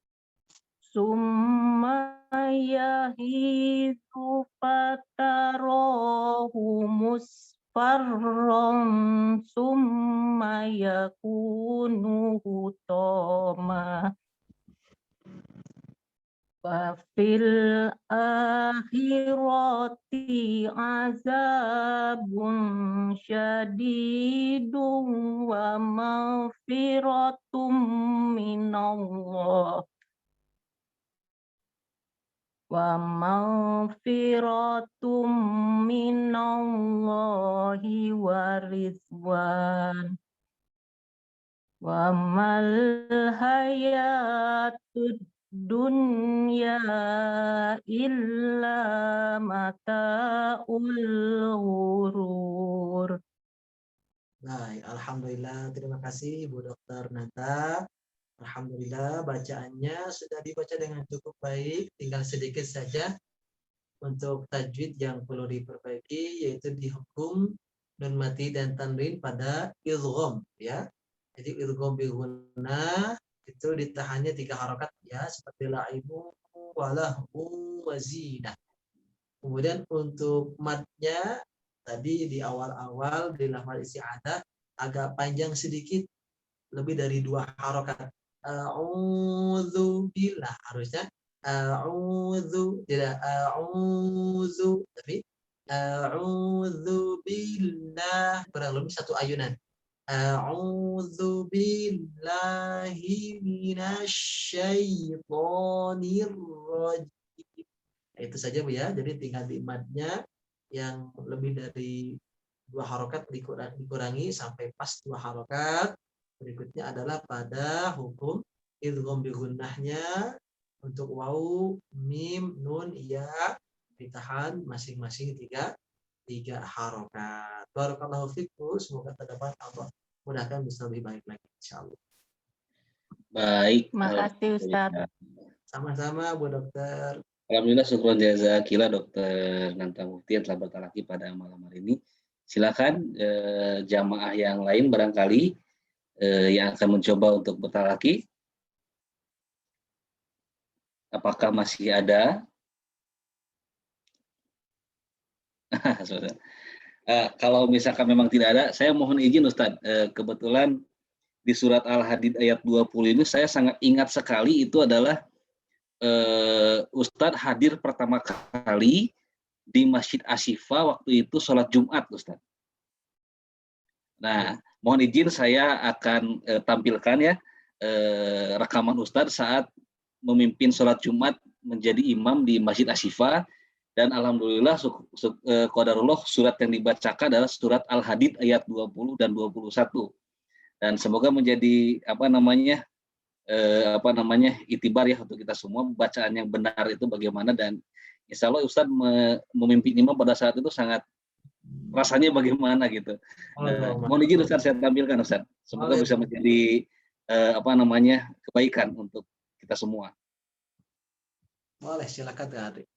summa yahidu fatarahu musfarron summa yakunu hutama. Wafil akhirati azabun syadidun wa maghfiratum minallah wa maghfiratum minallahi wa ridwan wa mal hayatud dunya illa mata'ul ghurur. Baik, alhamdulillah. Terima kasih Bu Dokter Nata. Alhamdulillah bacaannya sudah dibaca dengan cukup baik. Tinggal sedikit saja untuk tajwid yang perlu diperbaiki, yaitu di hukum nun mati dan tanwin pada idgham ya. Jadi idgham bi gunnah itu ditahannya 3 harokat ya, seperti la'ibu walahu wazinah. Kemudian untuk matnya tadi di awal-awal di lafaz isti'adzah agak panjang sedikit, lebih dari 2 harokat. A'udzu billah harusnya a'udzu, tidak a'udzu, tapi a'udzu billah, kurang lebih 1 ayunan. A'udzu billahi minasyaitonir rajim. Itu saja Bu ya. Jadi tinggal di matnya yang lebih dari 2 harokat dikurangi sampai pas 2 harokat. Berikutnya adalah pada hukum idgham bi gunnahnya untuk waw, mim, nun, ya ditahan masing-masing 3 harokat. Barakallahu fikum. Semoga terdapat Allah mudahkan bisa lebih baik lagi insyaallah. Baik. Makasih Ustaz. Sama-sama Bu Dokter. Alhamdulillah, syukron jazakillah Dokter Nanta Mufti yang telah bertalaki pada malam hari ini. Silakan jamaah yang lain barangkali yang akan mencoba untuk bertalaki. Apakah masih ada? Kalau misalkan memang tidak ada, saya mohon izin Ustadz. Kebetulan di surat Al-Hadid ayat 20 ini saya sangat ingat sekali, itu adalah Ustadz hadir pertama kali di Masjid Asyifa waktu itu sholat Jumat, Ustadz. Nah, mohon izin saya akan tampilkan ya rekaman Ustadz saat memimpin sholat Jumat menjadi imam di Masjid Asyifa, dan alhamdulillah qadarullah surat yang dibacakan adalah surat Al-Hadid ayat 20 dan 21. Dan semoga menjadi itibar ya untuk kita semua, bacaan yang benar itu bagaimana, dan insya Allah Ustadz memimpin imam pada saat itu sangat rasanya bagaimana gitu. Mohon izin Ustadz saya tampilkan Ustadz. Semoga bisa menjadi kebaikan untuk kita semua. Boleh, silakan Kak Adik.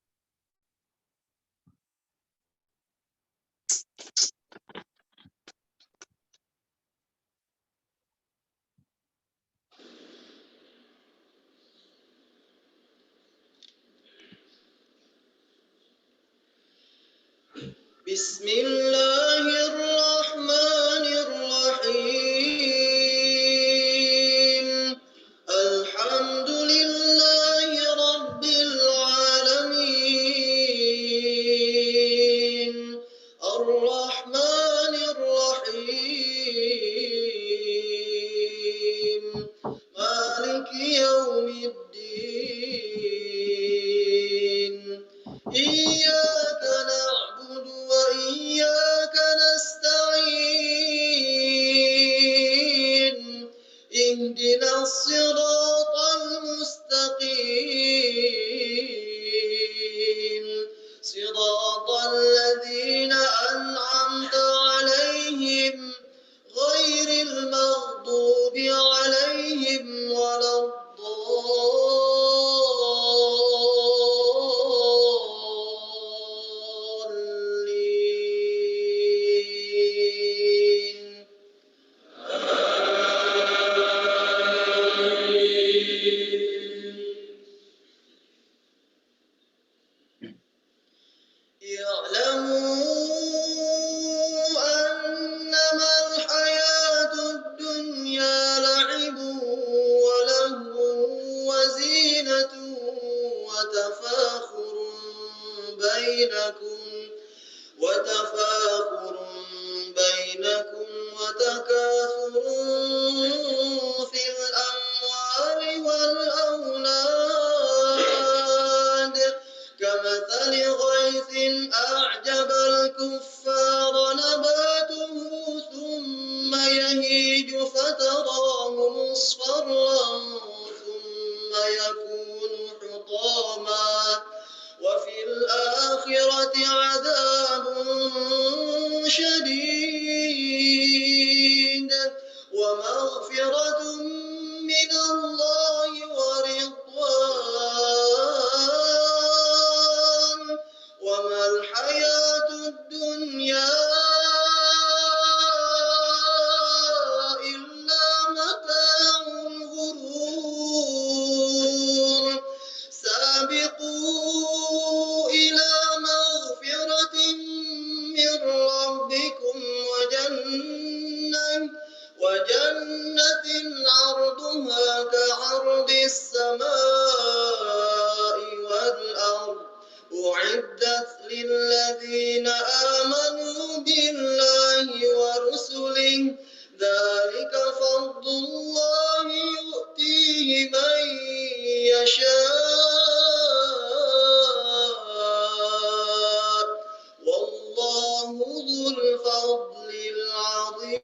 Bismillahirrahmanirrahim. Alhamdulillahi Rabbil Alamin. Ar-Rahmanirrahim. Maliki Yawmiddin. Iyyaka na'budu wa iyyaka nasta'in. Ihdinas siratal mustaqim. Siratal ladzina an'amta 'alaihim ghairil maghdubi 'alaihim waladdallin. I'lamu annama al-hayatud dunya la'ibun wa lahwun wa zinatun wa tafakhurun bainakum wa takathurun fil amwali wal awlad kamathali ghaythin a'jaba al-kuffara nabatuhu thumma yahiju fatarahu musfarran thumma yakunu hutama wa fil akhirati 'adhabun shadid wa maghfiratun min Allah wa ridwan wa mal hayatud dunya illa mata'ul ghurur. Sabiqu ila maghfiratin min rabbikum wa jannatin 'arduha ka'ardis samai wal ard u'iddat lil ladzina amanu billahi wa rusulihi dzalika fadlullahi yu'tihi man yasha' wallahu dzul fadlil 'adzim.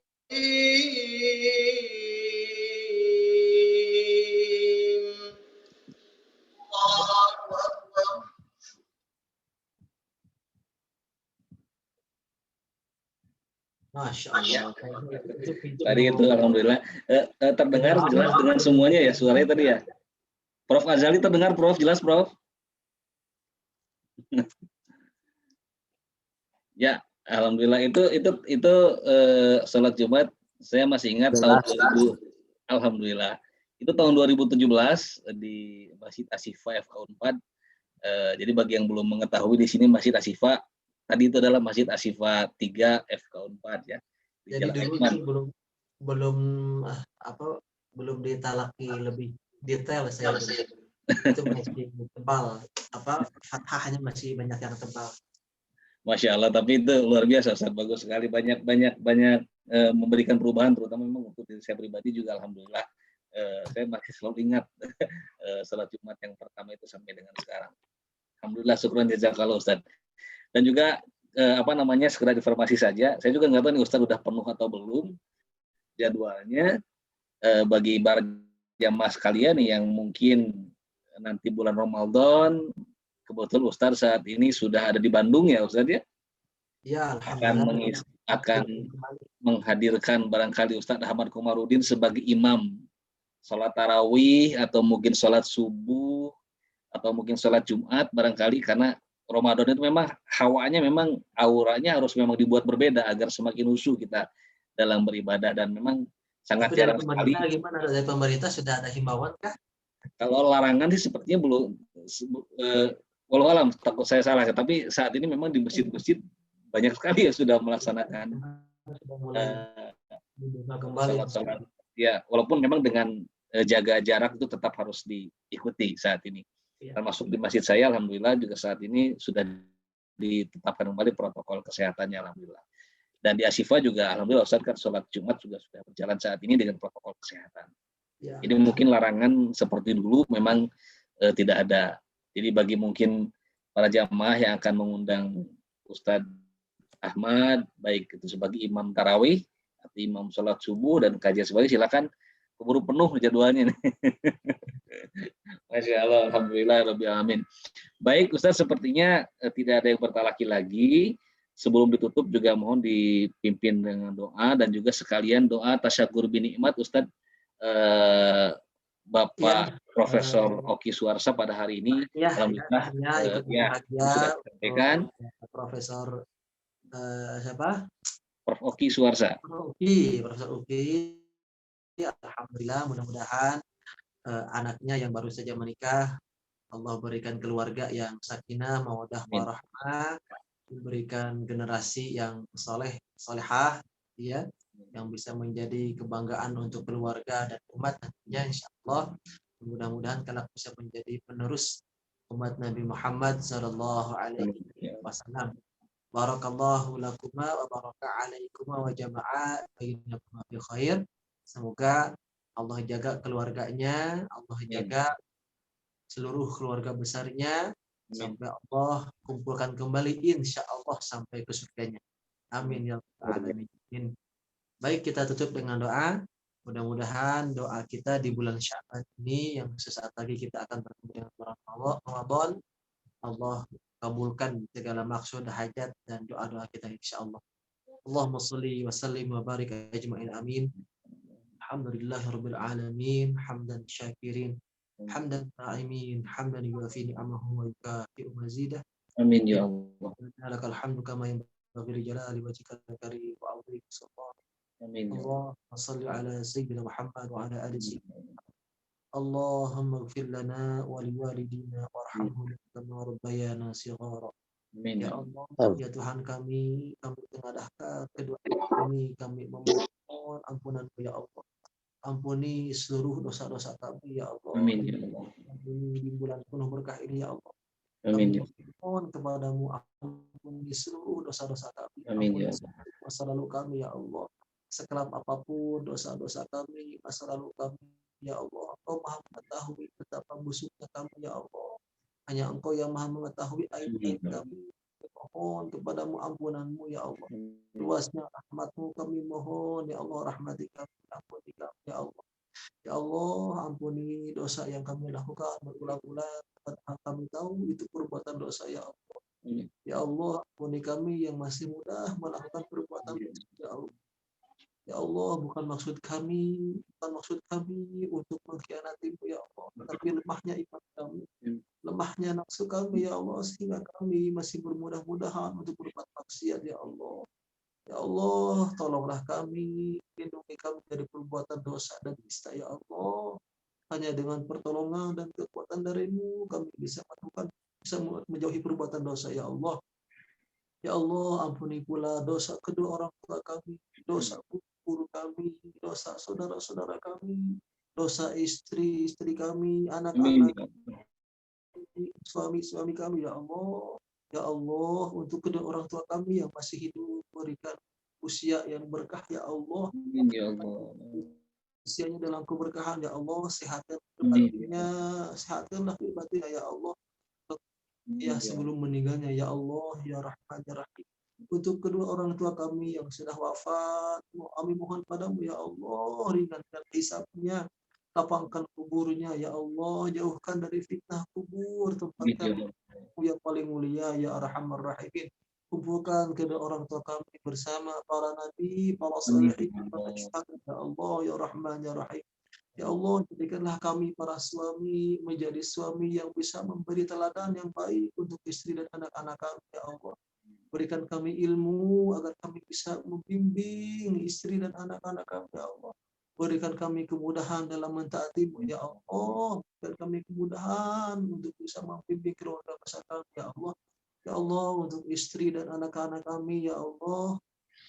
Masya Allah. Tadi itu alhamdulillah terdengar jelas dengan semuanya ya suaranya tadi ya. Prof Azali terdengar Prof, jelas Prof? Ya, alhamdulillah itu sholat Jumat saya masih ingat tahun 2000. Alhamdulillah. Itu tahun 2017 di Masjid Ashifa FK4. Jadi bagi yang belum mengetahui di sini Masjid Ashifa tadi itu adalah Masjid Ashifa 3 FK4 ya. Di Jadi Jalan dulu Aikman. itu belum ditalaki lebih detail saya dulu. Itu masih tebal, fathahnya masih banyak yang tebal. Masya Allah, tapi itu luar biasa, Ustaz. Bagus sekali, banyak memberikan perubahan, terutama memang untuk diri saya pribadi juga alhamdulillah. Saya masih selalu ingat salat Jumat yang pertama itu sampai dengan sekarang. Alhamdulillah, syukran jazakallah Ustaz. Dan juga sekedar informasi saja, saya juga nggak tahu nih Ustaz udah penuh atau belum jadwalnya bagi para jamaah sekalian nih yang mungkin nanti bulan Ramadan, kebetulan Ustaz saat ini sudah ada di Bandung ya Ustaz ya? Ya, akan menghadirkan barangkali Ustaz Ahmad Komarudin sebagai imam sholat tarawih atau mungkin sholat subuh atau mungkin sholat Jumat barangkali, karena Ramadan itu memang hawanya memang auranya harus memang dibuat berbeda agar semakin khusyuk kita dalam beribadah, dan memang sangat jarang sekali. Gimana dari pemerintah sudah ada himbauan kah? Kalau larangan sih sepertinya belum, walau alam takut saya salah, tapi saat ini memang di masjid-masjid banyak sekali yang sudah melaksanakan sholat. Ya, walaupun memang dengan jaga jarak itu tetap harus diikuti saat ini. Termasuk di masjid saya, alhamdulillah juga saat ini sudah ditetapkan kembali protokol kesehatannya, alhamdulillah. Dan di Ashifa juga, alhamdulillah Ustaz kan sholat Jumat juga sudah berjalan saat ini dengan protokol kesehatan. Ya. Jadi mungkin larangan seperti dulu memang tidak ada. Jadi bagi mungkin para jamaah yang akan mengundang Ustadz Ahmad, baik itu sebagai imam tarawih atau imam sholat subuh dan kajian sebagainya, silakan, keburu penuh jadwalnya nih. Masya Allah, alhamdulillah, rabbil alamin. Baik Ustadz, sepertinya tidak ada yang bertalaki lagi. Sebelum ditutup juga mohon dipimpin dengan doa dan juga sekalian doa tasyakur binikmat Ustadz Bapak Profesor Oki Suarsa pada hari ini. Alhamdulillah sudah disampaikan. Profesor siapa? Prof. Oki Suarsa. Profesor Oki. Alhamdulillah, mudah-mudahan anaknya yang baru saja menikah, Allah berikan keluarga yang sakinah, mawaddah, warahmah, memberikan generasi yang solehah, ya, yang bisa menjadi kebanggaan untuk keluarga dan umat nantinya, insya Allah. Mudah-mudahan kelak bisa menjadi penerus umat Nabi Muhammad Sallallahu Alaihi Wasallam. Barakallahu lakuma wa baraka alaikuma wa jama'a bainakum bi khair. Semoga Allah jaga keluarganya, Allah jaga seluruh keluarga besarnya, sampai Allah kumpulkan kembali insya Allah sampai ke surganya. Amin ya rabbal alamin. Baik, kita tutup dengan doa. Mudah-mudahan doa kita di bulan Sya'ban ini yang sesaat lagi kita akan bertemu dengan bulan Ramadan, Allah kabulkan segala maksud, hajat dan doa-doa kita insyaallah. Allahumma shalli wa sallim wa barik ajma'in amin. Alhamdulillahirabbil alamin, hamdan syakirin, hamdan ta'imin, hamdan yuwafi ni'amahu wa yukafi'u mazidah. Amin ya Allah. Lakal hamdu kama yanbaghi li jalali wajhikal karim wa 'azimi sultanik. Amin. Allahumma shalli ala sayyidina Muhammad wa ala ali sayyidina. Allahumma ighfir lana wa liwalidina warhamhum kama rabbayana shighara. Amin. Ya Allah, ya Tuhan kami tengadahkan kedua kami memohon ampunan ya Allah. Ampuni seluruh dosa-dosa kami ya Allah. Amin ya Allah. Ampuni di bulan penuh berkah ini ya Allah. Amin ya Allah. Mohon kepadamu ampuni seluruh dosa-dosa kami. Amin ya Allah. Masa lalu kami ya Allah. Sekelam apapun dosa-dosa kami, masa lalu kami ya Allah. Engkau maha mengetahui betapa busuknya kami ya Allah. Hanya Engkau yang maha mengetahui aib-aib kami. Mohon kepadamu ampunanmu ya Allah. Luasnya rahmatmu kami mohon ya Allah, rahmati kami, ampuni kami ya Allah. Ya Allah, ampuni dosa yang kami lakukan berulang-ulang, padahal kami tahu itu perbuatan dosa ya Allah. Ya Allah, ampuni kami yang masih mudah melakukan perbuatan dosa ya Allah. Ya Allah, bukan maksud kami untuk mengkhianatimu ya Allah, tapi lemahnya iman kami, lemahnya nafsu kami ya Allah, sehingga kami masih bermudah-mudahan untuk berbuat maksiat ya Allah. Ya Allah, tolonglah kami, lindungi kami dari perbuatan dosa dan nista ya Allah. Hanya dengan pertolongan dan kekuatan darimu kami bisa menjauhi perbuatan dosa ya Allah. Ya Allah, ampuni pula dosa kedua orang tua kami, dosa guru kami, dosa saudara-saudara kami, dosa istri-istri kami, Amin anak-anak ya Allah. kami, suami-suami kami, ya Allah. Ya Allah, untuk kedua orang tua kami yang masih hidup, berikan usia yang berkah, ya Allah. Amin ya Allah. Usianya dalam keberkahan, ya Allah. Sehatkan Amin ya batinnya, sehatkanlah batinnya, ya Allah. Ya, Allah. sebelum meninggalnya, ya Allah, ya Rahman, ya Rahim. Untuk kedua orang tua kami yang sudah wafat, kami mohon padamu, ya Allah, ringankan hisabnya, lapangkan kuburnya, ya Allah, jauhkan dari fitnah kubur, Amin ya tempatkan Allah. yang paling mulia, ya Arhamar Rahimin. Kumpulkan kedua orang tua kami bersama para nabi, para Amin salihin, ya para Allah. syuhada, ya Allah, ya Rahman, ya Rahim. Ya Allah, jadikanlah kami para suami menjadi suami yang bisa memberi teladan yang baik untuk istri dan anak-anak kami, ya Allah. Berikan kami ilmu agar kami bisa membimbing istri dan anak-anak kami, ya Allah. Berikan kami kemudahan dalam mentaatimu, ya Allah. Berikan kami kemudahan untuk bisa membimbing keluarga besar kami, ya Allah. Ya Allah, untuk istri dan anak-anak kami, ya Allah.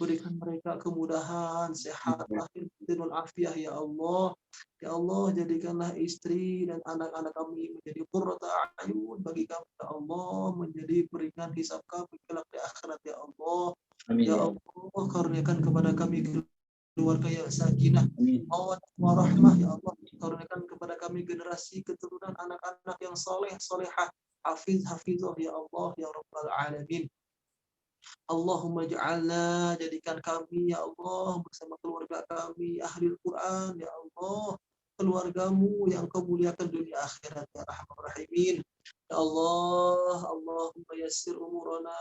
Berikan mereka kemudahan, sehat, lahir, batin, wal afiah, ya Allah. Ya Allah, jadikanlah istri dan anak-anak kami menjadi qurrata a'yun bagi kami, ya Allah, menjadi peringan hisab kami kelak di akhirat, ya Allah. Amin Ya ya Allah. Allah, karuniakan kepada kami keluarga yang sakinah, Amin. mawaddah warahmah, ya Allah. Karuniakan kepada kami generasi keturunan anak-anak yang soleh, solehah, hafiz, hafizah, ya Allah, ya Rabbal Alamin. Allahumma ja'alna, jadikan kami ya Allah bersama keluarga kami ahli Al-Quran, ya Allah, keluargamu yang kau muliakan dunia akhirat, ya Rahman Rahimin. Ya Allah, Allahumma yassir umurana,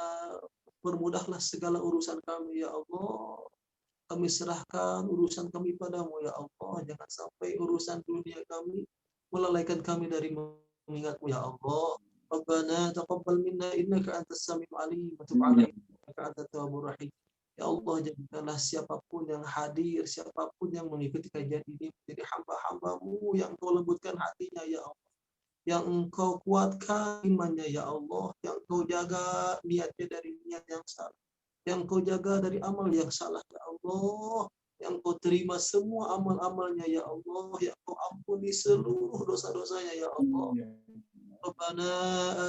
permudahlah segala urusan kami, ya Allah. Kami serahkan urusan kami padamu, ya Allah. Jangan sampai urusan dunia kami melalaikan kami dari mengingatmu, ya Allah. Rabbana taqabbal minna innaka antas samiul alim wa tub alaina innaka antat tawwabur rahim. Ya Allah, jadikanlah siapapun yang hadir, siapapun yang mengikuti kajian ini menjadi hamba-hambamu yang kau lembutkan hatinya, ya Allah. Yang engkau kuatkan imannya, ya Allah. Yang kau jaga niatnya dari niat yang salah. Yang kau jaga dari amal yang salah, ya Allah. Yang kau terima semua amal-amalnya, ya Allah. Yang kau ampuni seluruh dosa-dosanya, ya Allah. Rabbana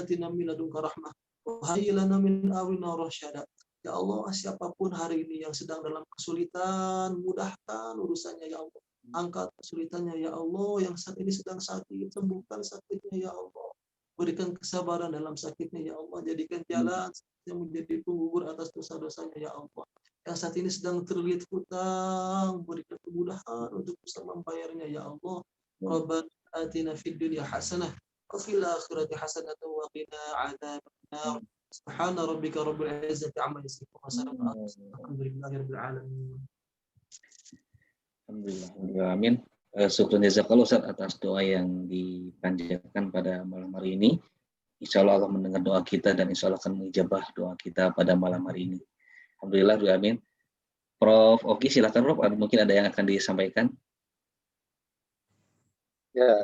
atina min ladunka rahmah wa hayyi lana min amrina rasyada. Ya Allah, siapapun hari ini yang sedang dalam kesulitan, mudahkan urusannya, ya Allah. Angkat kesulitannya, ya Allah. Yang saat ini sedang sakit, sembuhkan sakitnya, ya Allah. Berikan kesabaran dalam sakitnya, ya Allah. Jadikan jalan yang menjadi penggugur atas dosa-dosanya, ya Allah. Yang saat ini sedang terlilit hutang, berikan kemudahan untuk bisa membayarnya, ya Allah. Rabbana atina fid dunya hasanah wa fil akhirati hasanah wa qina adzabannar. Subhana rabbika rabbil izzati amma yasifun wa salamun ala mursalin walhamdulillahi rabbil alamin. Alhamdulillah. Amin. Syukran jazakallah Ustaz atas doa yang dipanjatkan pada malam hari ini. Insya Allah Allah mendengar doa kita dan insya Allah akan mengijabah doa kita pada malam hari ini. Alhamdulillah, amin. Prof. Oki, silakan Prof. Mungkin ada yang akan disampaikan. Ya,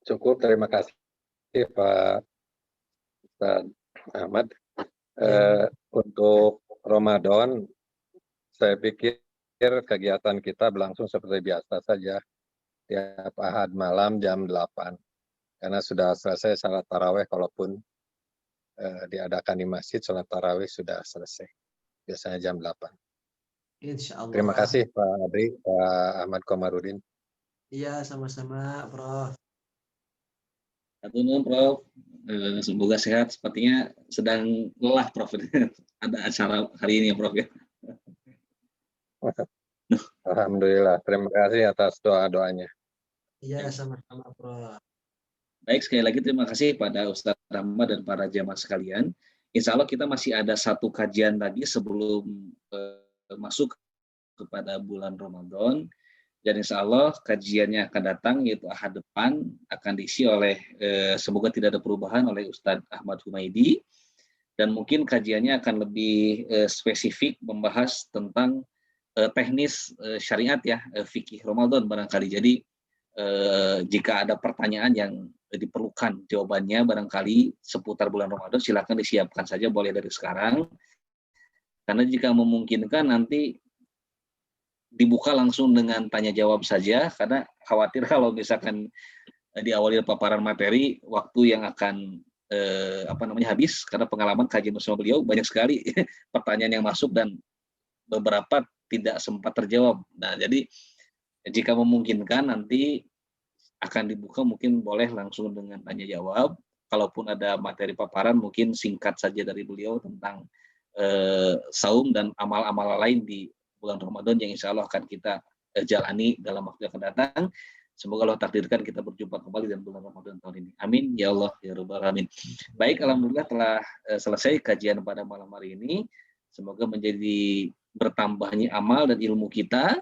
cukup. Terima kasih Pak Ustaz Ahmad. Untuk Ramadan, saya pikir kegiatan kita berlangsung seperti biasa saja. Tiap Ahad malam jam 8. Karena sudah selesai salat tarawih, kalaupun diadakan di masjid, salat tarawih sudah selesai. Biasanya jam 8. Insya Allah. Terima kasih Pak Adri, Pak Ahmad Komarudin. Iya, sama-sama, Prof. Satu Prof. Semoga sehat. Sepertinya sedang lelah Prof. Ada acara hari ini ya Prof ya. Alhamdulillah. Terima kasih atas doa-doanya. Iya, sama-sama, Prof. Baik, sekali lagi terima kasih pada Ustadz Ahmad dan para jamaah sekalian. Insya Allah kita masih ada satu kajian lagi sebelum masuk kepada bulan Ramadan. Dan insya Allah kajiannya akan datang yaitu Ahad depan akan diisi oleh semoga tidak ada perubahan oleh Ustadz Ahmad Humaidi. Dan mungkin kajiannya akan lebih spesifik membahas tentang teknis syariat ya, fikih Ramadan barangkali. Jadi jika ada pertanyaan yang diperlukan jawabannya barangkali seputar bulan Ramadan, silakan disiapkan saja, boleh dari sekarang. Karena jika memungkinkan nanti dibuka langsung dengan tanya jawab saja, karena khawatir kalau misalkan diawali paparan materi, waktu yang akan habis, karena pengalaman kajian bersama beliau banyak sekali pertanyaan yang masuk dan beberapa tidak sempat terjawab. Nah, jadi jika memungkinkan nanti akan dibuka, mungkin boleh langsung dengan tanya jawab. Kalaupun ada materi paparan mungkin singkat saja dari beliau tentang saum dan amal-amal lain di bulan Ramadan yang insya Allah akan kita jalani dalam waktu yang akan datang. Semoga Allah takdirkan kita berjumpa kembali dalam bulan Ramadan tahun ini. Amin ya Allah ya rabbal alamin. Baik, alhamdulillah telah selesai kajian pada malam hari ini. Semoga menjadi bertambahnya amal dan ilmu kita,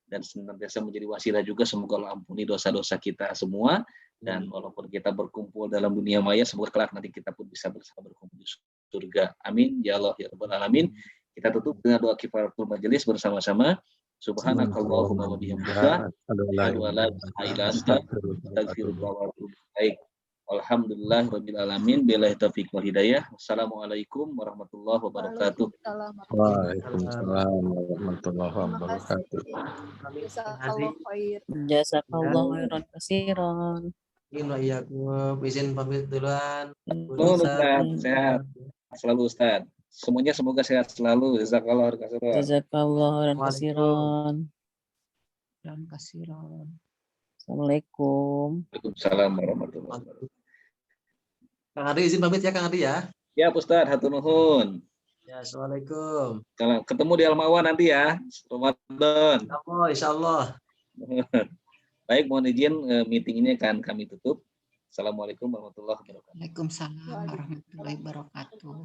dan senantiasa menjadi wasilah juga. Semoga Allah ampuni dosa-dosa kita semua, dan walaupun kita berkumpul dalam dunia maya, semoga kelak nanti kita pun bisa bersama berkumpul di surga. Amin ya Allah ya rabbal alamin. Kita tutup dengan doa kifaratul majelis bersama-sama. Subhanakallahumma wa bihamdika asyhadu an la ilaha illa anta astaghfiruka wa atubu ilaik. Alhamdulillah rabbil alamin, billahi taufiq wal hidayah. Wassalamualaikum warahmatullahi wabarakatuh. Waalaikumsalam warahmatullahi wabarakatuh. Jazakallah khair. Jazakallahu khairan katsiran. Izin pamit duluan. Ustaz, sehat selalu Ustaz. Semuanya semoga sehat selalu. Jazakallah khairan. Jazakallahu khairan katsiran. Dan kasiran. Assalamualaikum. Waalaikumsalam warahmatullahi wabarakatuh. Kang Adi izin pamit ya Kang Adi ya. Ya Ustaz, hatur nuhun. Ya, assalamualaikum. Ketemu di Almawa nanti ya, Ramadan. Insya Allah. Baik, mohon izin meeting ini akan kami tutup. Assalamualaikum warahmatullahi wabarakatuh. Waalaikumsalam warahmatullahi wabarakatuh.